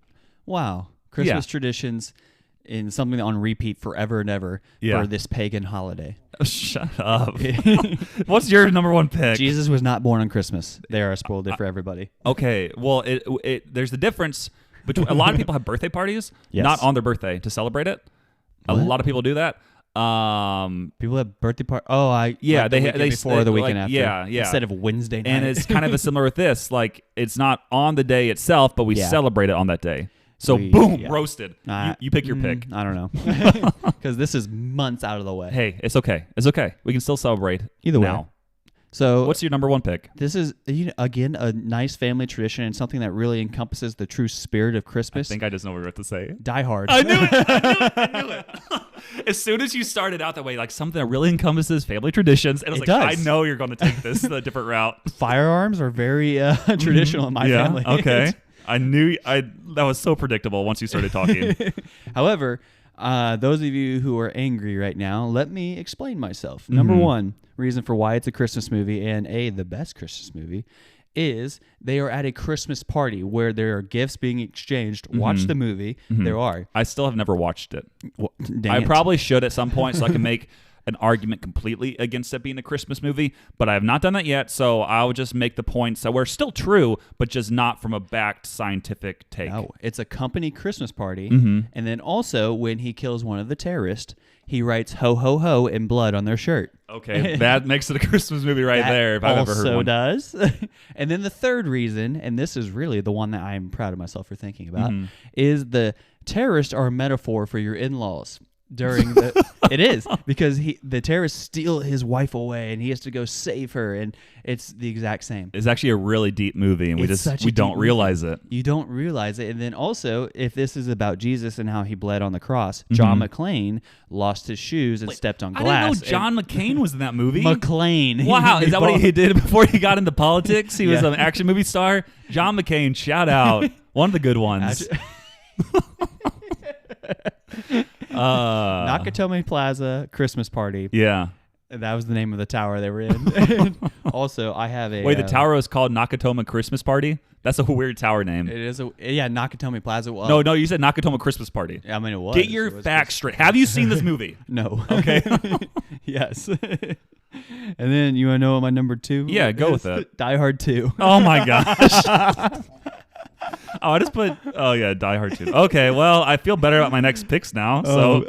Wow. Christmas traditions in something on repeat forever and ever for this pagan holiday. Shut up. What's your number one pick? Jesus was not born on Christmas. There, I spoiled it for everybody. Okay. Well, there's a difference between a lot of people have birthday parties not on their birthday to celebrate it. What? A lot of people do that. People have birthday party. They before the weekend after. Yeah. Instead of Wednesday night. And it's kind of similar with this. Like it's not on the day itself, but we celebrate it on that day. So roasted. You pick your pick. I don't know, because this is months out of the way. Hey, it's okay. It's okay. We can still celebrate either way. Now. So, what's your number one pick? This is again a nice family tradition and something that really encompasses the true spirit of Christmas. I think I just know what you're about to say. Die Hard. I knew it. As soon as you started out that way, like something that really encompasses family traditions, and I was I know you're going to take this a different route. Firearms are very traditional in my family. Okay. I knew that was so predictable once you started talking. However, those of you who are angry right now, let me explain myself. Number one reason for why it's a Christmas movie and the best Christmas movie is they are at a Christmas party where there are gifts being exchanged. Watch the movie. There are. I still have never watched it. Well, I probably should at some point so I can make an argument completely against it being a Christmas movie, but I have not done that yet, so I'll just make the points that were still true, but just not from a backed scientific take. No, it's a company Christmas party, and then also when he kills one of the terrorists, he writes "ho ho ho" in blood on their shirt. Okay, that makes it a Christmas movie there. If I've ever heard one. Also does. And then the third reason, and this is really the one that I'm proud of myself for thinking about, is the terrorists are a metaphor for your in-laws. During the it is because the terrorists steal his wife away and he has to go save her, and it's the exact same. It's actually a really deep movie, and we don't realize it. You don't realize it. And then also, if this is about Jesus and how he bled on the cross, John McClane lost his shoes and stepped on glass. I didn't know John McCain was in that movie. McClane. Wow, is that what he did before he got into politics? He was an action movie star. John McCain, shout out, one of the good ones. Nakatomi Plaza Christmas party. Yeah. That was the name of the tower they were in. Also, I have a... Wait, the tower is called Nakatomi Christmas Party? That's a weird tower name. It is Nakatomi Plaza. Well, no, you said Nakatomi Christmas Party. I mean, it was. Get your facts straight. Have you seen this movie? No. Okay. Yes. And then you want to know what my number two? Yeah, go with it. Die Hard 2. Oh my gosh. I just put, Die Hard 2. Okay, well, I feel better about my next picks now. So,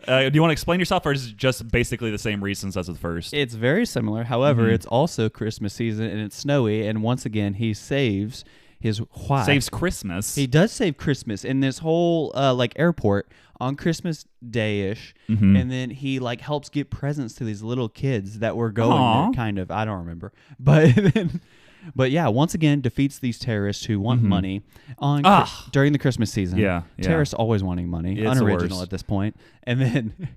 do you want to explain yourself, or is it just basically the same reasons as the first? It's very similar. However, it's also Christmas season, and it's snowy, and once again, he saves his wife. Saves Christmas. He does save Christmas in this whole, airport on Christmas Day-ish, and then he, helps get presents to these little kids that were going there, kind of. I don't remember. But then... But yeah, once again, defeats these terrorists who want money during the Christmas season. Yeah. Terrorists always wanting money. It's unoriginal at this point. And then,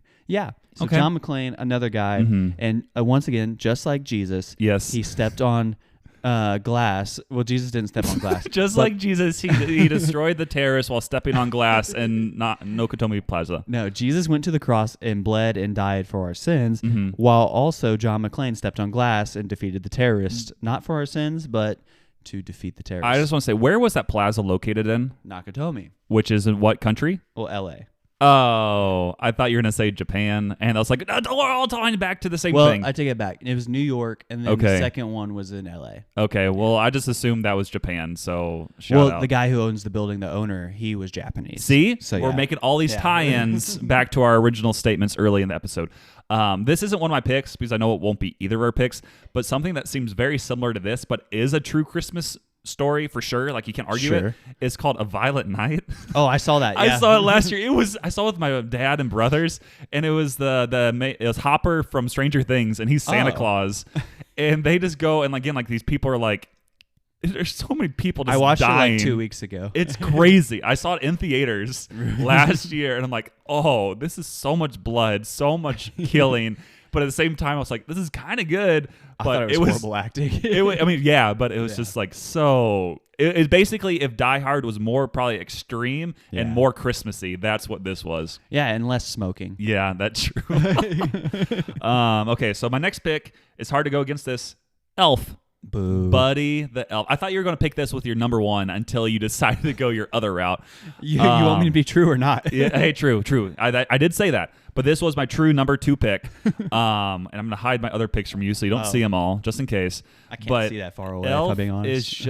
so John McClane, another guy, and once again, just like Jesus, he stepped on glass. Well, Jesus didn't step on glass. Just like Jesus, he destroyed the terrorists while stepping on glass in Nakatomi Plaza. No, Jesus went to the cross and bled and died for our sins, while also John McClane stepped on glass and defeated the terrorists, not for our sins, but to defeat the terrorists. I just want to say, where was that plaza located in? Nakatomi. Which is in what country? Well, L.A. Oh, I thought you were going to say Japan, and I was like, we're all tying back to the same thing. Well, I take it back. It was New York, and then the second one was in L.A. Okay, well, I just assumed that was Japan, so shout out. The guy who owns the building, the owner, he was Japanese. See? So, we're making all these tie-ins back to our original statements early in the episode. This isn't one of my picks, because I know it won't be either of our picks, but something that seems very similar to this, but is a true Christmas story for sure, like you can't argue it. It's called A Violent Night. Oh, I saw that. I saw it last year. I saw it with my dad and brothers, and it was it was Hopper from Stranger Things, and he's Santa Claus, and they just go and again, these people are there's so many people just I watched dying. it like 2 weeks ago. It's crazy. I saw it in theaters last year, and I'm like, oh, this is so much blood, so much killing. But at the same time, I was like, this is kind of good. I But thought it was horrible acting. I mean, yeah, but it was just like so. It basically, if Die Hard was more probably extreme and more Christmassy, that's what this was. Yeah, and less smoking. Yeah, that's true. Okay, so my next pick is hard to go against this. Elf. Boo. Buddy the Elf. I thought you were going to pick this with your number one until you decided to go your other route. You want me to be true or not? Yeah, hey, true. I did say that, but this was my true number 2 pick. And I'm going to hide my other picks from you so you don't see them all, just in case. I can't see that far away, Elf if I'm being honest.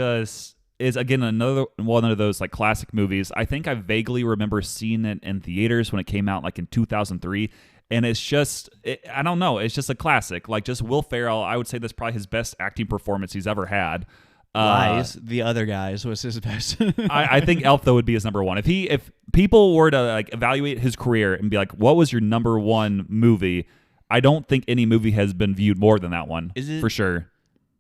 is again another one of those like classic movies. I think I vaguely remember seeing it in theaters when it came out like in 2003. And it's just, I don't know, it's just a classic. Like, just Will Ferrell, I would say that's probably his best acting performance he's ever had. Lies. The other guys was his best. I think Elf, though, would be his number one. If people were to like evaluate his career and be like, what was your number one movie? I don't think any movie has been viewed more than that one, for sure.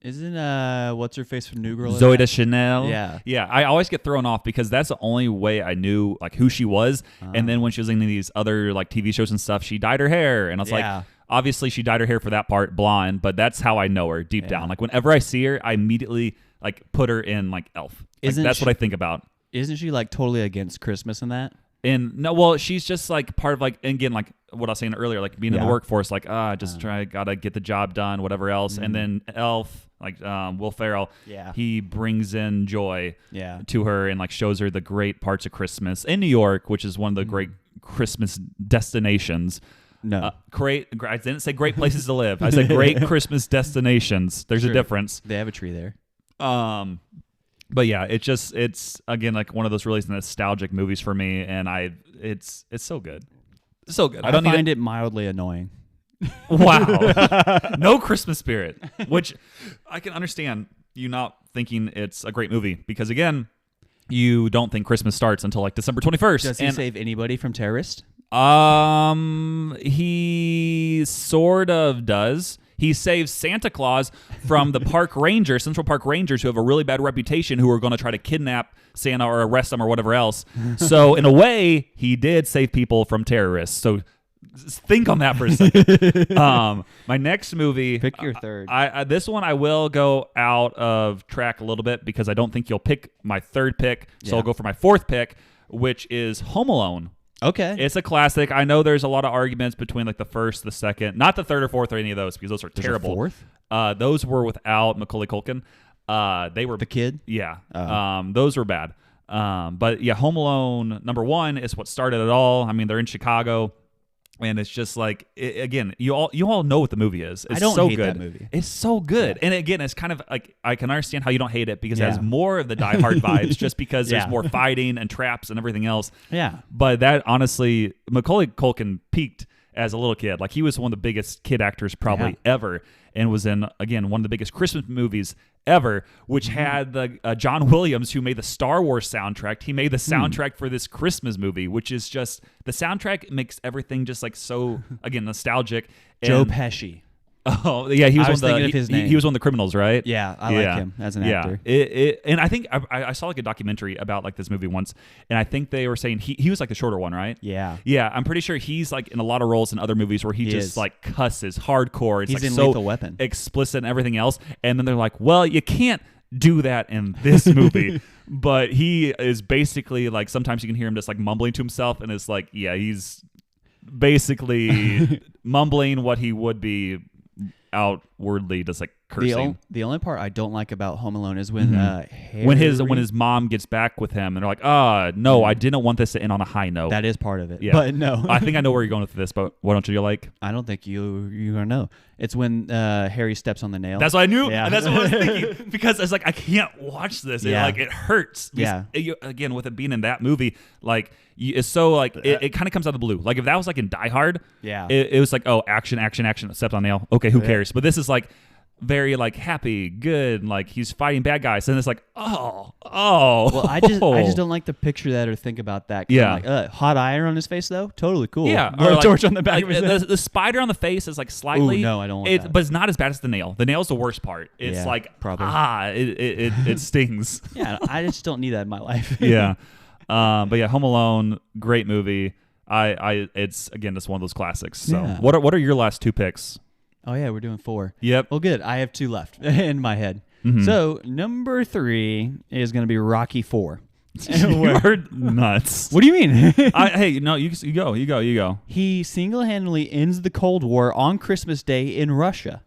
Isn't what's her face from New Girl? Zoe Deschanel. Yeah. I always get thrown off because that's the only way I knew like who she was. And then when she was in these other like TV shows and stuff, she dyed her hair, and I was like, obviously she dyed her hair for that part blonde, but that's how I know her deep down. Like whenever I see her, I immediately like put her in like Elf. Like, that's what I think about. Isn't she like totally against Christmas and that? And no, well, she's just like part of like, and again, like what I was saying earlier, like being in the workforce, like gotta get the job done, whatever else. And then Elf, like Will Ferrell, he brings in joy to her and like shows her the great parts of Christmas in New York, which is one of the great Christmas destinations. No, I didn't say great places to live. I said great Christmas destinations. There's a difference. They have a tree there. But yeah, it's again like one of those really nostalgic movies for me, and it's so good, so good. I find it mildly annoying. Wow, no Christmas spirit, which I can understand you not thinking it's a great movie because again, you don't think Christmas starts until like December 21st. Does he save anybody from terrorists? He sort of does. He saves Santa Claus from the Central Park Rangers, who have a really bad reputation, who are going to try to kidnap Santa or arrest him or whatever else. So in a way, he did save people from terrorists. So think on that for a second. My next movie. Pick your third. This one I will go out of track a little bit because I don't think you'll pick my third pick. So I'll go for my fourth pick, which is Home Alone. Okay. It's a classic. I know there's a lot of arguments between like the first, the second, not the third or fourth or any of those because those are terrible. Fourth? Those were without Macaulay Culkin. They were the kid. Yeah. Those were bad. But yeah, Home Alone number one is what started it all. I mean, they're in Chicago. And it's just like, again, you all know what the movie is. It's I don't so hate good. that movie. It's so good. And again, it's kind of like, I can understand how you don't hate it because it has more of the Die Hard vibes just because there's more fighting and traps and everything else. Yeah. But that, honestly, Macaulay Culkin peaked as a little kid. Like, he was one of the biggest kid actors probably ever and was in, again, one of the biggest Christmas movies ever, which had the John Williams, who made the Star Wars soundtrack. He made the soundtrack for this Christmas movie, which is just, the soundtrack makes everything just like so, again, nostalgic. Joe Pesci. Oh yeah, he was thinking of his name. He was one of the criminals, right? Yeah, I like him as an actor. And I think I saw like a documentary about like this movie once, and I think they were saying he was like the shorter one, right? Yeah. I'm pretty sure he's like in a lot of roles in other movies where he just is. like cusses hardcore. It's He's like in so Lethal Weapon. explicit and everything else, and then they're like, well, you can't do that in this movie. But he is basically like, sometimes you can hear him just like mumbling to himself, and it's like, yeah, he's basically mumbling what he would be outwardly just like cursing. The only part I don't like about Home Alone is when when his mom gets back with him and they're like, no, I didn't want this to end on a high note. That is part of it. Yeah. But no. I think I know where you're going with this, but why don't you like? I don't think you're gonna know. It's when Harry steps on the nail. That's what I knew. Yeah. And that's what I was thinking. Because I was like, I can't watch this. Yeah. It hurts. Yeah. Again, with it being in that movie, like, it's so like, it kind of comes out of the blue. Like, if that was like in Die Hard, yeah, it was like, oh, action, except on nail. Okay, who cares? But this is like, very like happy, good, like he's fighting bad guys, and it's like, oh. Well, I just don't like to picture that or think about that. 'Cause Yeah. I'm like, hot iron on his face though, totally cool. Yeah, Blow like, torch on the back like, of his head. the spider on the face is like slightly. Ooh, no, I don't want that. But it's not as bad as the nail. The nail's the worst part. It's Yeah, like probably. it stings. Yeah, I just don't need that in my life. Yeah, but yeah, Home Alone, great movie. It's again just one of those classics. So Yeah. what are your last 2 picks? Oh yeah, we're doing 4. Yep. Well, good. I have 2 left in my head. Mhm. So number 3 is going to be Rocky 4. You are nuts. What do you mean? Hey, no, you go. He single-handedly ends the Cold War on Christmas Day in Russia.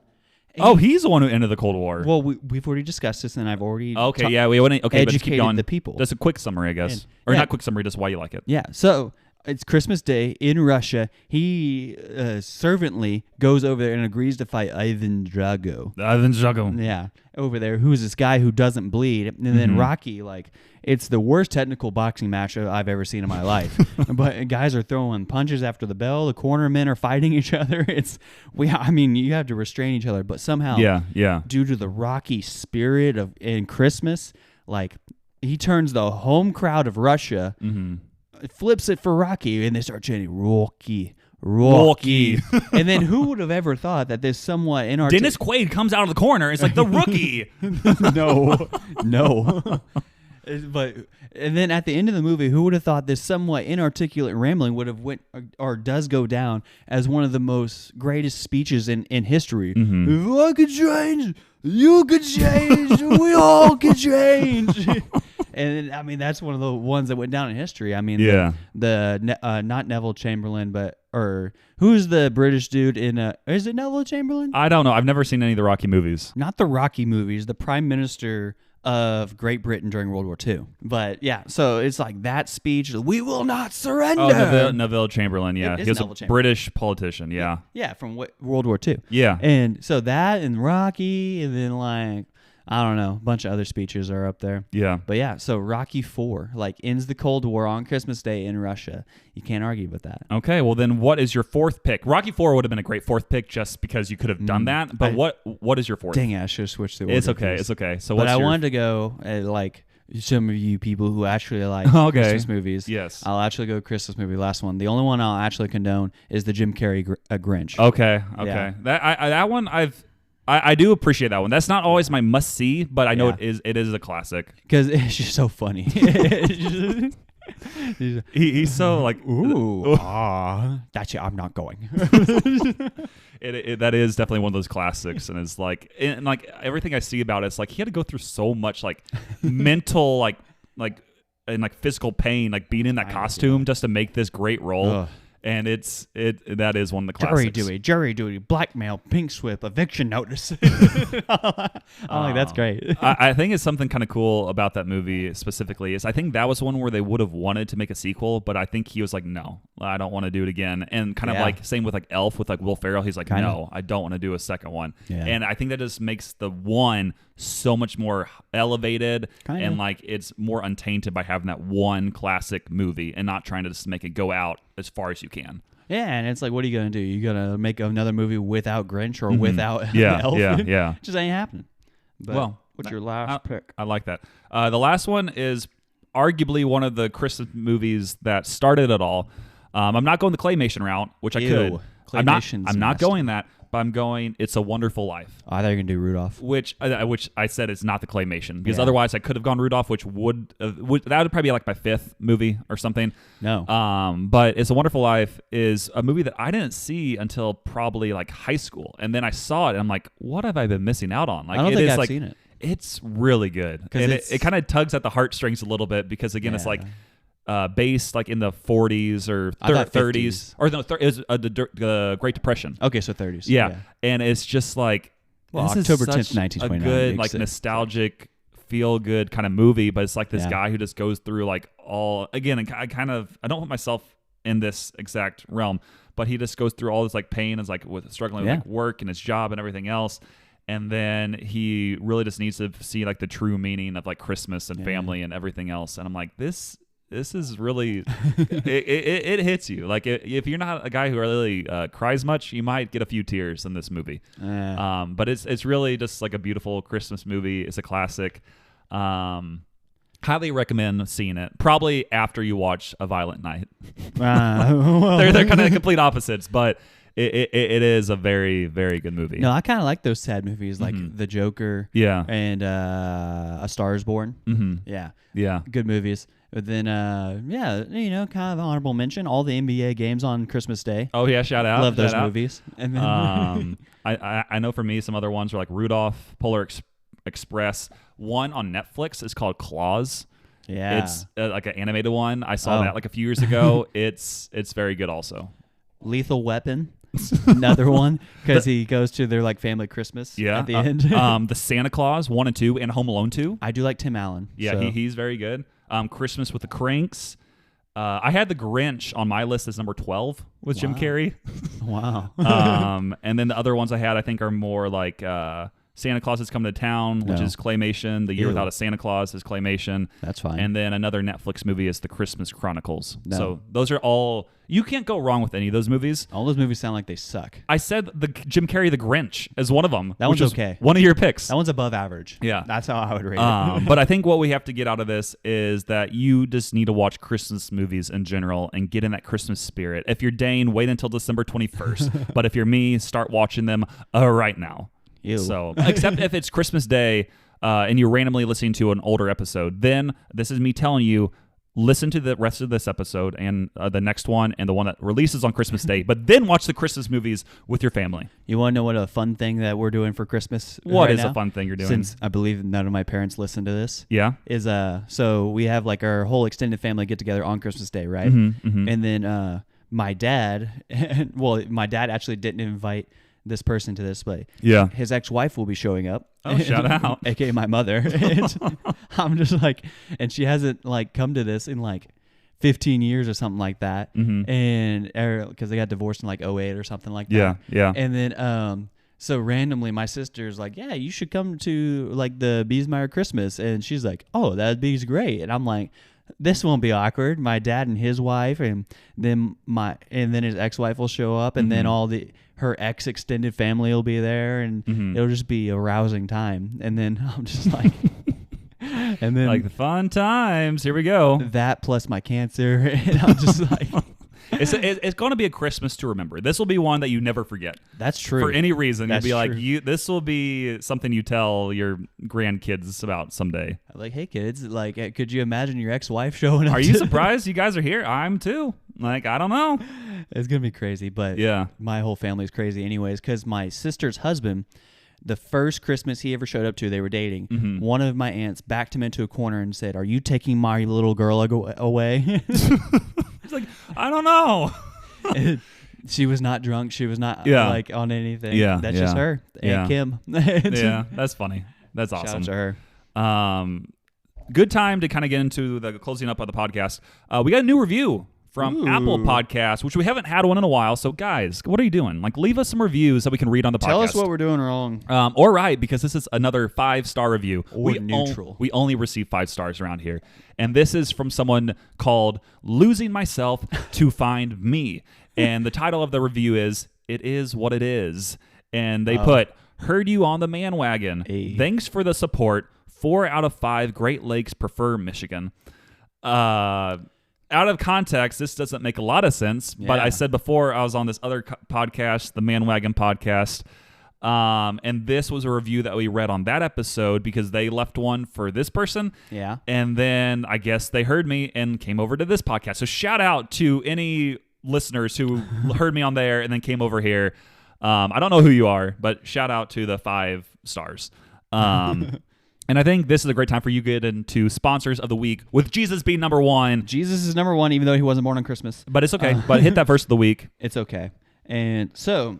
Oh, he's the one who ended the Cold War. Well, we've already discussed this, and I've already Okay, yeah, we want to. Okay, but just keep educated going. the people. Just a quick summary, I guess, And- or yeah. not quick summary, just why you like it. Yeah, so it's Christmas Day in Russia. He servantly goes over there and agrees to fight Ivan Drago. Ivan Drago. Yeah, over there, who's this guy who doesn't bleed. And then Rocky, like, it's the worst technical boxing match I've ever seen in my life. But guys are throwing punches after the bell. The cornermen are fighting each other. I mean, you have to restrain each other. But somehow, Yeah. due to the Rocky spirit in Christmas, like, he turns the home crowd of Russia, flips it for Rocky, and they start chanting, Rocky. And then who would have ever thought that this somewhat inarticulate... Dennis Quaid comes out of the corner. It's like the rookie. No. But and then at the end of the movie, who would have thought this somewhat inarticulate rambling would have went or does go down as one of the most greatest speeches in history? If I could change, you could change, we all could change. And I mean, that's one of the ones that went down in history. I mean, Yeah. not Neville Chamberlain, or who's the British dude in? Is it Neville Chamberlain? I don't know. I've never seen any of the Rocky movies. Not the Rocky movies. The Prime Minister of Great Britain during World War II. But yeah, so it's like that speech. We will not surrender. Oh, Neville Chamberlain. Yeah, It is he was Neville a Chamberlain. British politician. Yeah. Yeah, from World War II. Yeah. And so that and Rocky, and then like I don't know, a bunch of other speeches are up there. Yeah. But yeah, so Rocky 4 like ends the Cold War on Christmas Day in Russia. You can't argue with that. Okay, well then, what is your 4th pick? Rocky 4 would have been a great 4th pick just because you could have done that. But what is your 4th? Dang it, I should have switched the order. It's okay. please. It's okay. So, But what's I your... wanted to go like some of you people who actually like Okay. Christmas movies. Yes. I'll actually go Christmas movie. Last one. The only one I'll actually condone is the Jim Carrey Grinch. Okay. Yeah. That one I do appreciate that one. That's not always my must see, but I know Yeah. it is a classic. Because it's just so funny. He's so like Ooh, that's it. I'm not going. that is definitely one of those classics, and it's like everything I see about it's like he had to go through so much like mental like and like physical pain like being in that costume just to make this great role. Ugh. And that is one of the classics. Jury duty, blackmail, pink slip, eviction notice. I'm like, that's great. I think it's something kind of cool about that movie specifically is I think that was one where they would have wanted to make a sequel, but I think he was like, no, I don't want to do it again. And kind of like same with like Elf with like Will Ferrell. He's like, no, I don't want to do a second one. Yeah. And I think that just makes the one so much more elevated Kinda. and like it's more untainted by having that one classic movie and not trying to just make it go out as far as you can. Yeah, and it's like, what are you gonna do? You gonna make another movie without Grinch or without Elf? Yeah. Just ain't happening. But Well, what's your last pick? I like that. The last one is arguably one of the Christmas movies that started it all. I'm not going the Claymation route, which I could. Claymation's I'm not nasty. going that, but I'm going It's a Wonderful Life, Oh, I thought you were gonna do Rudolph. which I said is not the Claymation because Yeah. otherwise I could have gone Rudolph, which that would probably be like my 5th movie or something. No. But It's a Wonderful Life is a movie that I didn't see until probably like high school, and then I saw it and I'm like, what have I been missing out on? Like I don't it think is I've like seen it. it's really good, 'Cause and it's- it kind of tugs at the heartstrings a little bit because again it's Yeah. like based like in the 40s or I thought 30s or no, it was the Great Depression. Okay, so 30s. Yeah. And it's just like Well, this is October such 10th, 1929 a good makes like it- nostalgic feel good kind of movie, but it's like this Yeah. guy who just goes through like all again, and I don't put myself in this exact realm, but he just goes through all this like pain and like with struggling with like work and his job and everything else. And then he really just needs to see like the true meaning of like Christmas and family and everything else. And I'm like, this this is really it hits you. Like if you're not a guy who really cries much, you might get a few tears in this movie. But it's really just like a beautiful Christmas movie. It's a classic. Highly recommend seeing it. Probably after you watch A Violent Night. They're kind of complete opposites, but it is a very, very good movie. No, I kind of like those sad movies like The Joker. Yeah. And A Star is Born. Mm-hmm. Yeah. Yeah. Good movies. But then, kind of honorable mention, all the NBA games on Christmas Day. Oh, yeah, shout out. Love those shout movies. And then I know for me, some other ones are like Rudolph, Polar Express. One on Netflix is called Claus. Yeah. It's like an animated one. I saw that like a few years ago. It's very good also. Lethal Weapon. Another one because he goes to their like family Christmas at the end. The Santa Claus 1 and 2 and Home Alone 2. I do like Tim Allen. Yeah, so. he's very good. Christmas with the Cranks. I had the Grinch on my list as number 12 with Jim Carrey. Wow. And then the other ones I had I think are more like Santa Claus is Coming to Town, which is Claymation. The Year Without a Santa Claus is Claymation. That's fine. And then another Netflix movie is The Christmas Chronicles. No. So those are all... You can't go wrong with any of those movies. All those movies sound like they suck. I said the Jim Carrey The Grinch is one of them. That one's okay. One of your picks. That one's above average. Yeah. That's how I would rate it. But I think what we have to get out of this is that you just need to watch Christmas movies in general and get in that Christmas spirit. If you're Dane, wait until December 21st. But if you're me, start watching them right now. Ew. So, except if it's Christmas Day and you're randomly listening to an older episode, then this is me telling you, listen to the rest of this episode and the next one and the one that releases on Christmas Day, but then watch the Christmas movies with your family. You want to know what a fun thing that we're doing for Christmas? What right is now? a fun thing you're doing? Since I believe none of my parents listen to this. Yeah. Is so we have like our whole extended family get together on Christmas Day, right? Mm-hmm, mm-hmm. And then my dad, my dad actually didn't invite this person to this, but his ex-wife will be showing up. Oh, shout out. AKA my mother. And I'm just like, and she hasn't like come to this in like 15 years or something like that. Mm-hmm. And because they got divorced in like 2008 or something like that. Yeah. And then so randomly my sister's like, yeah, you should come to like the Beesmeyer Christmas. And she's like, oh, that'd be great. And I'm like, this won't be awkward. My dad and his wife, and then his ex-wife will show up, and then her ex extended family will be there, and it'll just be a rousing time. And then I'm just like, and then like the fun times. Here we go. That plus my cancer, and I'm just like. It's going to be a Christmas to remember. This will be one that you never forget. That's true. For any reason, That's you'll be true. like, this will be something you tell your grandkids about someday. Like, hey kids, like, could you imagine your ex-wife showing up? Are you surprised you guys are here? I'm too. Like, I don't know. It's gonna be crazy, but yeah, my whole family's crazy anyways. Because my sister's husband, the first Christmas he ever showed up to, they were dating. One of my aunts backed him into a corner and said, "Are you taking my little girl away?" He's like, I don't know. She was not drunk. She was not like on anything. Yeah, that's just her. Aunt Kim. Yeah, that's funny. That's awesome. Shout out to her. Good time to kind of get into the closing up of the podcast. We got a new review from Apple Podcasts, which we haven't had one in a while. So, guys, what are you doing? Like, leave us some reviews that we can read on the podcast. Tell us what we're doing wrong. Or right, because this is another 5-star review. Or neutral. We only receive 5 stars around here. And this is from someone called Losing Myself to Find Me. And the title of the review is, It Is What It Is. And they put, heard you on the man wagon. Hey. Thanks for the support. 4 out of 5 Great Lakes prefer Michigan. Out of context, this doesn't make a lot of sense, but I said before I was on this other podcast, the Man Wagon podcast, and this was a review that we read on that episode because they left one for this person. Yeah. And then I guess they heard me and came over to this podcast. So shout out to any listeners who heard me on there and then came over here. I don't know who you are, but shout out to the 5 stars. And I think this is a great time for you to get into sponsors of the week with Jesus being number 1. Jesus is number 1, even though he wasn't born on Christmas. But it's okay. But hit that verse of the week. It's okay. And so,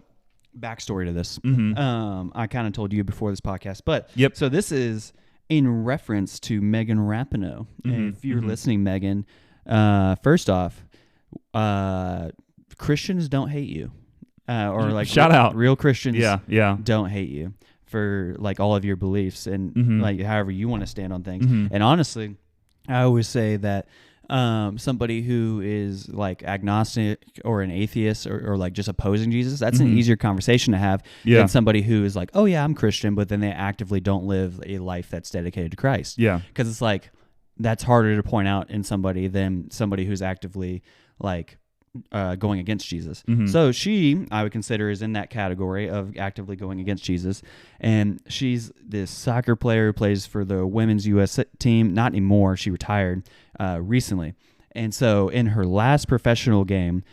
backstory to this. I kind of told you before this podcast. But so this is in reference to Megan Rapinoe. And if you're listening, Megan, first off, Christians don't hate you. Or like shout out. Real Christians yeah. don't hate you for like all of your beliefs and like however you want to stand on things. And honestly, I always say that somebody who is like agnostic or an atheist or like just opposing Jesus, that's an easier conversation to have than somebody who is like, oh yeah, I'm Christian, but then they actively don't live a life that's dedicated to Christ. Yeah. Because it's like, that's harder to point out in somebody than somebody who's actively like going against Jesus. So she, I would consider, is in that category of actively going against Jesus. And she's this soccer player who plays for the women's U.S. team. Not anymore. She retired recently. And so in her last professional game,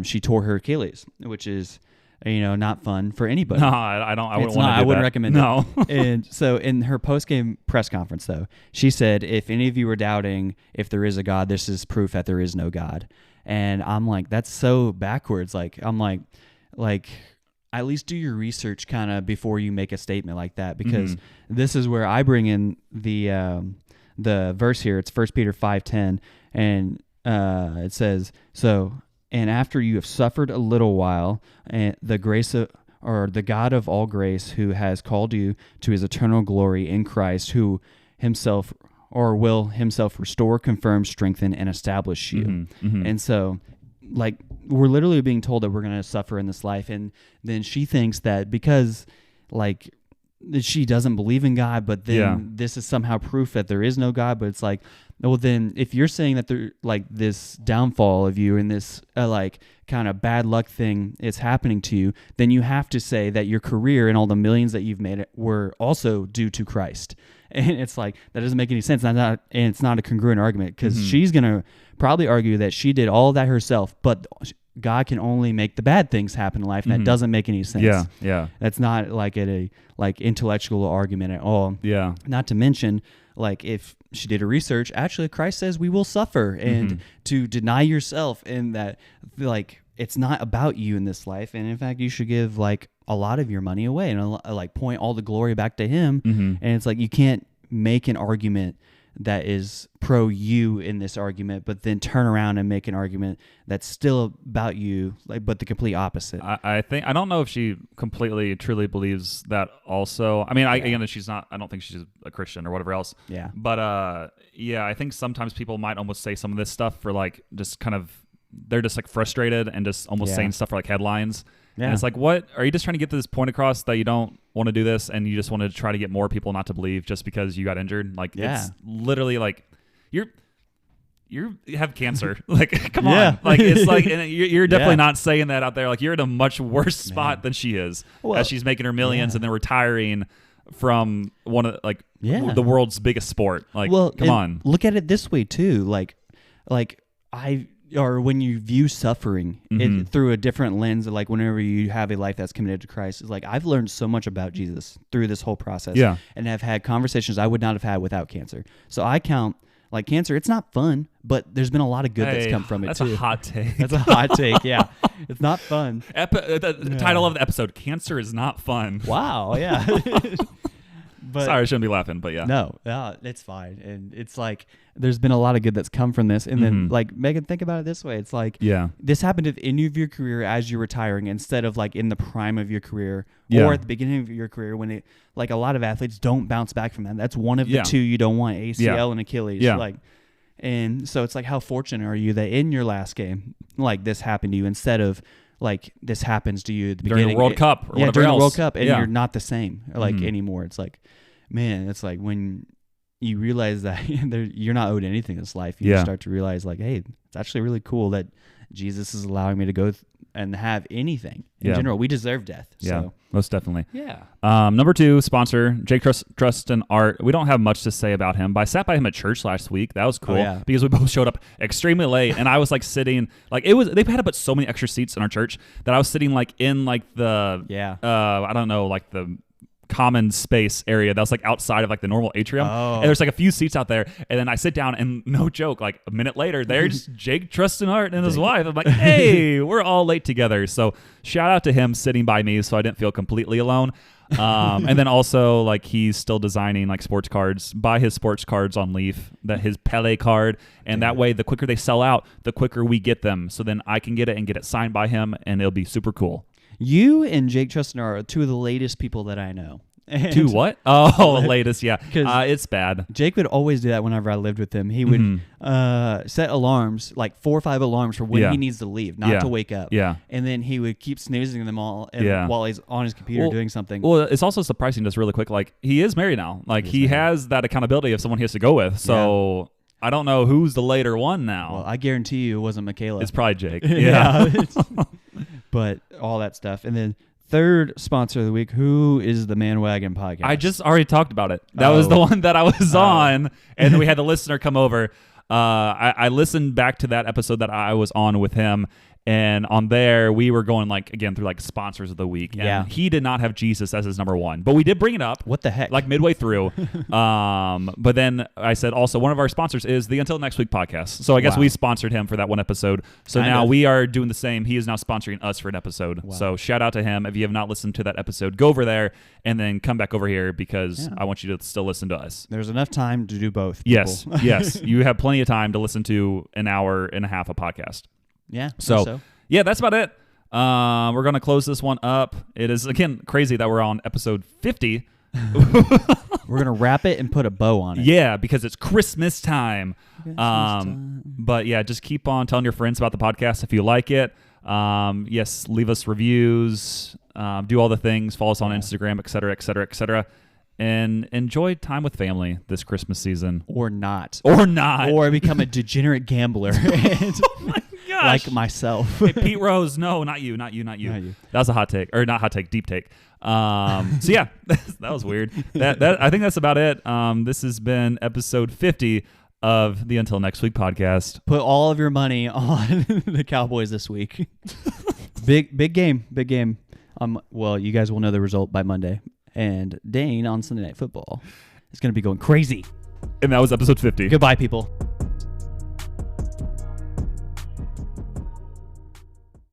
she tore her Achilles, which is, not fun for anybody. No, I don't. I wouldn't want to do that. I wouldn't recommend No. it. And so in her post-game press conference, though, she said, if any of you are doubting if there is a God, this is proof that there is no God. And I'm like, that's so backwards. Like, I'm like, at least do your research kind of before you make a statement like that, because this is where I bring in the verse here. It's 1 Peter 5:10, and it says, so, and after you have suffered a little while, and the grace of, or the God of all grace, who has called you to his eternal glory in Christ, who himself or will himself restore, confirm, strengthen, and establish you. And so, like, we're literally being told that we're going to suffer in this life. And then she thinks that because, like, that she doesn't believe in God, but then this is somehow proof that there is no God. But it's like, well, then if you're saying that there, like, this downfall of you and this, like, kind of bad luck thing is happening to you, then you have to say that your career and all the millions that you've made were also due to Christ. And it's like, that doesn't make any sense. And it's not a congruent argument, because she's going to probably argue that she did all that herself, but God can only make the bad things happen in life. And that doesn't make any sense. Yeah. That's not like a intellectual argument at all. Yeah. Not to mention, like, if she did her research, actually Christ says we will suffer, and to deny yourself, and that, like, it's not about you in this life. And in fact, you should give like a lot of your money away and like point all the glory back to him. And it's like, you can't make an argument that is pro you in this argument, but then turn around and make an argument that's still about you, like, but the complete opposite. I don't know if she completely truly believes that also. I mean, again, she's not, I don't think she's a Christian or whatever else. Yeah. But I think sometimes people might almost say some of this stuff for like, just kind of, they're just like frustrated and just almost saying stuff for like headlines. Yeah. And it's like, what are you just trying to get to this point across that you don't want to do this, and you just want to try to get more people not to believe just because you got injured? Like, it's literally like you have cancer. Like, come on. Like, it's like, and you're definitely not saying that out there. Like, you're in a much worse spot than she is, as she's making her millions and then retiring from one of the world's biggest sport. Like, come on. Look at it this way too. Or when you view suffering through a different lens, like whenever you have a life that's committed to Christ, it's like, I've learned so much about Jesus through this whole process, and have had conversations I would not have had without cancer. So I count, like, cancer, it's not fun, but there's been a lot of good that's come from it too. That's a hot take. That's a hot take, yeah. It's not fun. The title of the episode, Cancer is Not Fun. Wow, yeah. But, sorry, I shouldn't be laughing, but yeah. No, it's fine. And it's like, there's been a lot of good that's come from this. And then, like, Megan, think about it this way. It's like, this happened at the end of your career as you're retiring, instead of like in the prime of your career or at the beginning of your career, when it, like, a lot of athletes don't bounce back from that. That's one of the two you don't want, ACL and Achilles. Yeah. Like, and so it's like, how fortunate are you that in your last game, like, this happened to you, instead of like, this happens to you at the beginning. During the World Cup or whatever during else. the World Cup, and you're not the same, like, anymore. It's like, man, it's like when you realize that you're not owed anything in this life, you start to realize, like, hey, it's actually really cool that Jesus is allowing me to go and have anything in general. We deserve death. Yeah, so. most definitely. Yeah. Number 2 sponsor, Jake Trust and Art. We don't have much to say about him, but I sat by him at church last week. That was cool because we both showed up extremely late, and I was like sitting, like, they've had to put so many extra seats in our church that I was sitting like in like the I don't know, like the common space area that was like outside of like the normal atrium, and there's like a few seats out there, and then I sit down, and no joke, like a minute later there's Jake Trust and Art and his wife. I'm like, hey, we're all late together. So shout out to him sitting by me so I didn't feel completely alone. And then also, like, he's still designing like sports cards. Buy his sports cards on Leaf, that his Pele card, and that way the quicker they sell out, the quicker we get them, so then I can get it and get it signed by him, and it'll be super cool. You and Jake Trustin are two of the latest people that I know. To what? Oh, latest, yeah. 'Cause It's bad. Jake would always do that whenever I lived with him. He would set alarms, like 4 or 5 alarms for when he needs to leave, not to wake up. Yeah. And then he would keep snoozing them all Yeah. while he's on his computer doing something. Well, it's also surprising, just really quick, like, he is married now. Like, he has that accountability of someone he has to go with. So I don't know who's the later one now. Well, I guarantee you it wasn't Michaela. It's probably Jake. Yeah. But all that stuff. And then third sponsor of the week, who is the Man Wagon podcast? I just already talked about it. That was the one that I was on, and then we had the listener come over. I listened back to that episode that I was on with him, and on there we were going again through sponsors of the week, and he did not have Jesus as his number one, but we did bring it up. What the heck? Midway through. But then I said also one of our sponsors is the Until Next Week podcast. So I guess we sponsored him for that one episode. So now we are doing the same. He is now sponsoring us for an episode. Wow. So shout out to him. If you have not listened to that episode, go over there and then come back over here because I want you to still listen to us. There's enough time to do both. Yes. Yes. You have plenty of time to listen to an hour and a half of podcast. Yeah. So yeah, that's about it. We're going to close this one up. It is, again, crazy that we're on episode 50. We're going to wrap it and put a bow on it. Yeah, because it's Christmas time. But yeah, just keep on telling your friends about the podcast if you like it. Yes, leave us reviews, do all the things, follow us on Instagram, et cetera, et cetera, et cetera. And enjoy time with family this Christmas season. Or not. Or become a degenerate gambler. Oh my gosh. Like myself. Hey, Pete Rose, no, not you. That was a hot take. Or not hot take, deep take. So yeah, that was weird. That I think that's about it. This has been episode 50 of the Until Next Week podcast. Put all of your money on the Cowboys this week. Big game. Well, you guys will know the result by Monday. And Dane on Sunday Night Football is going to be going crazy. And that was episode 50. Goodbye, people.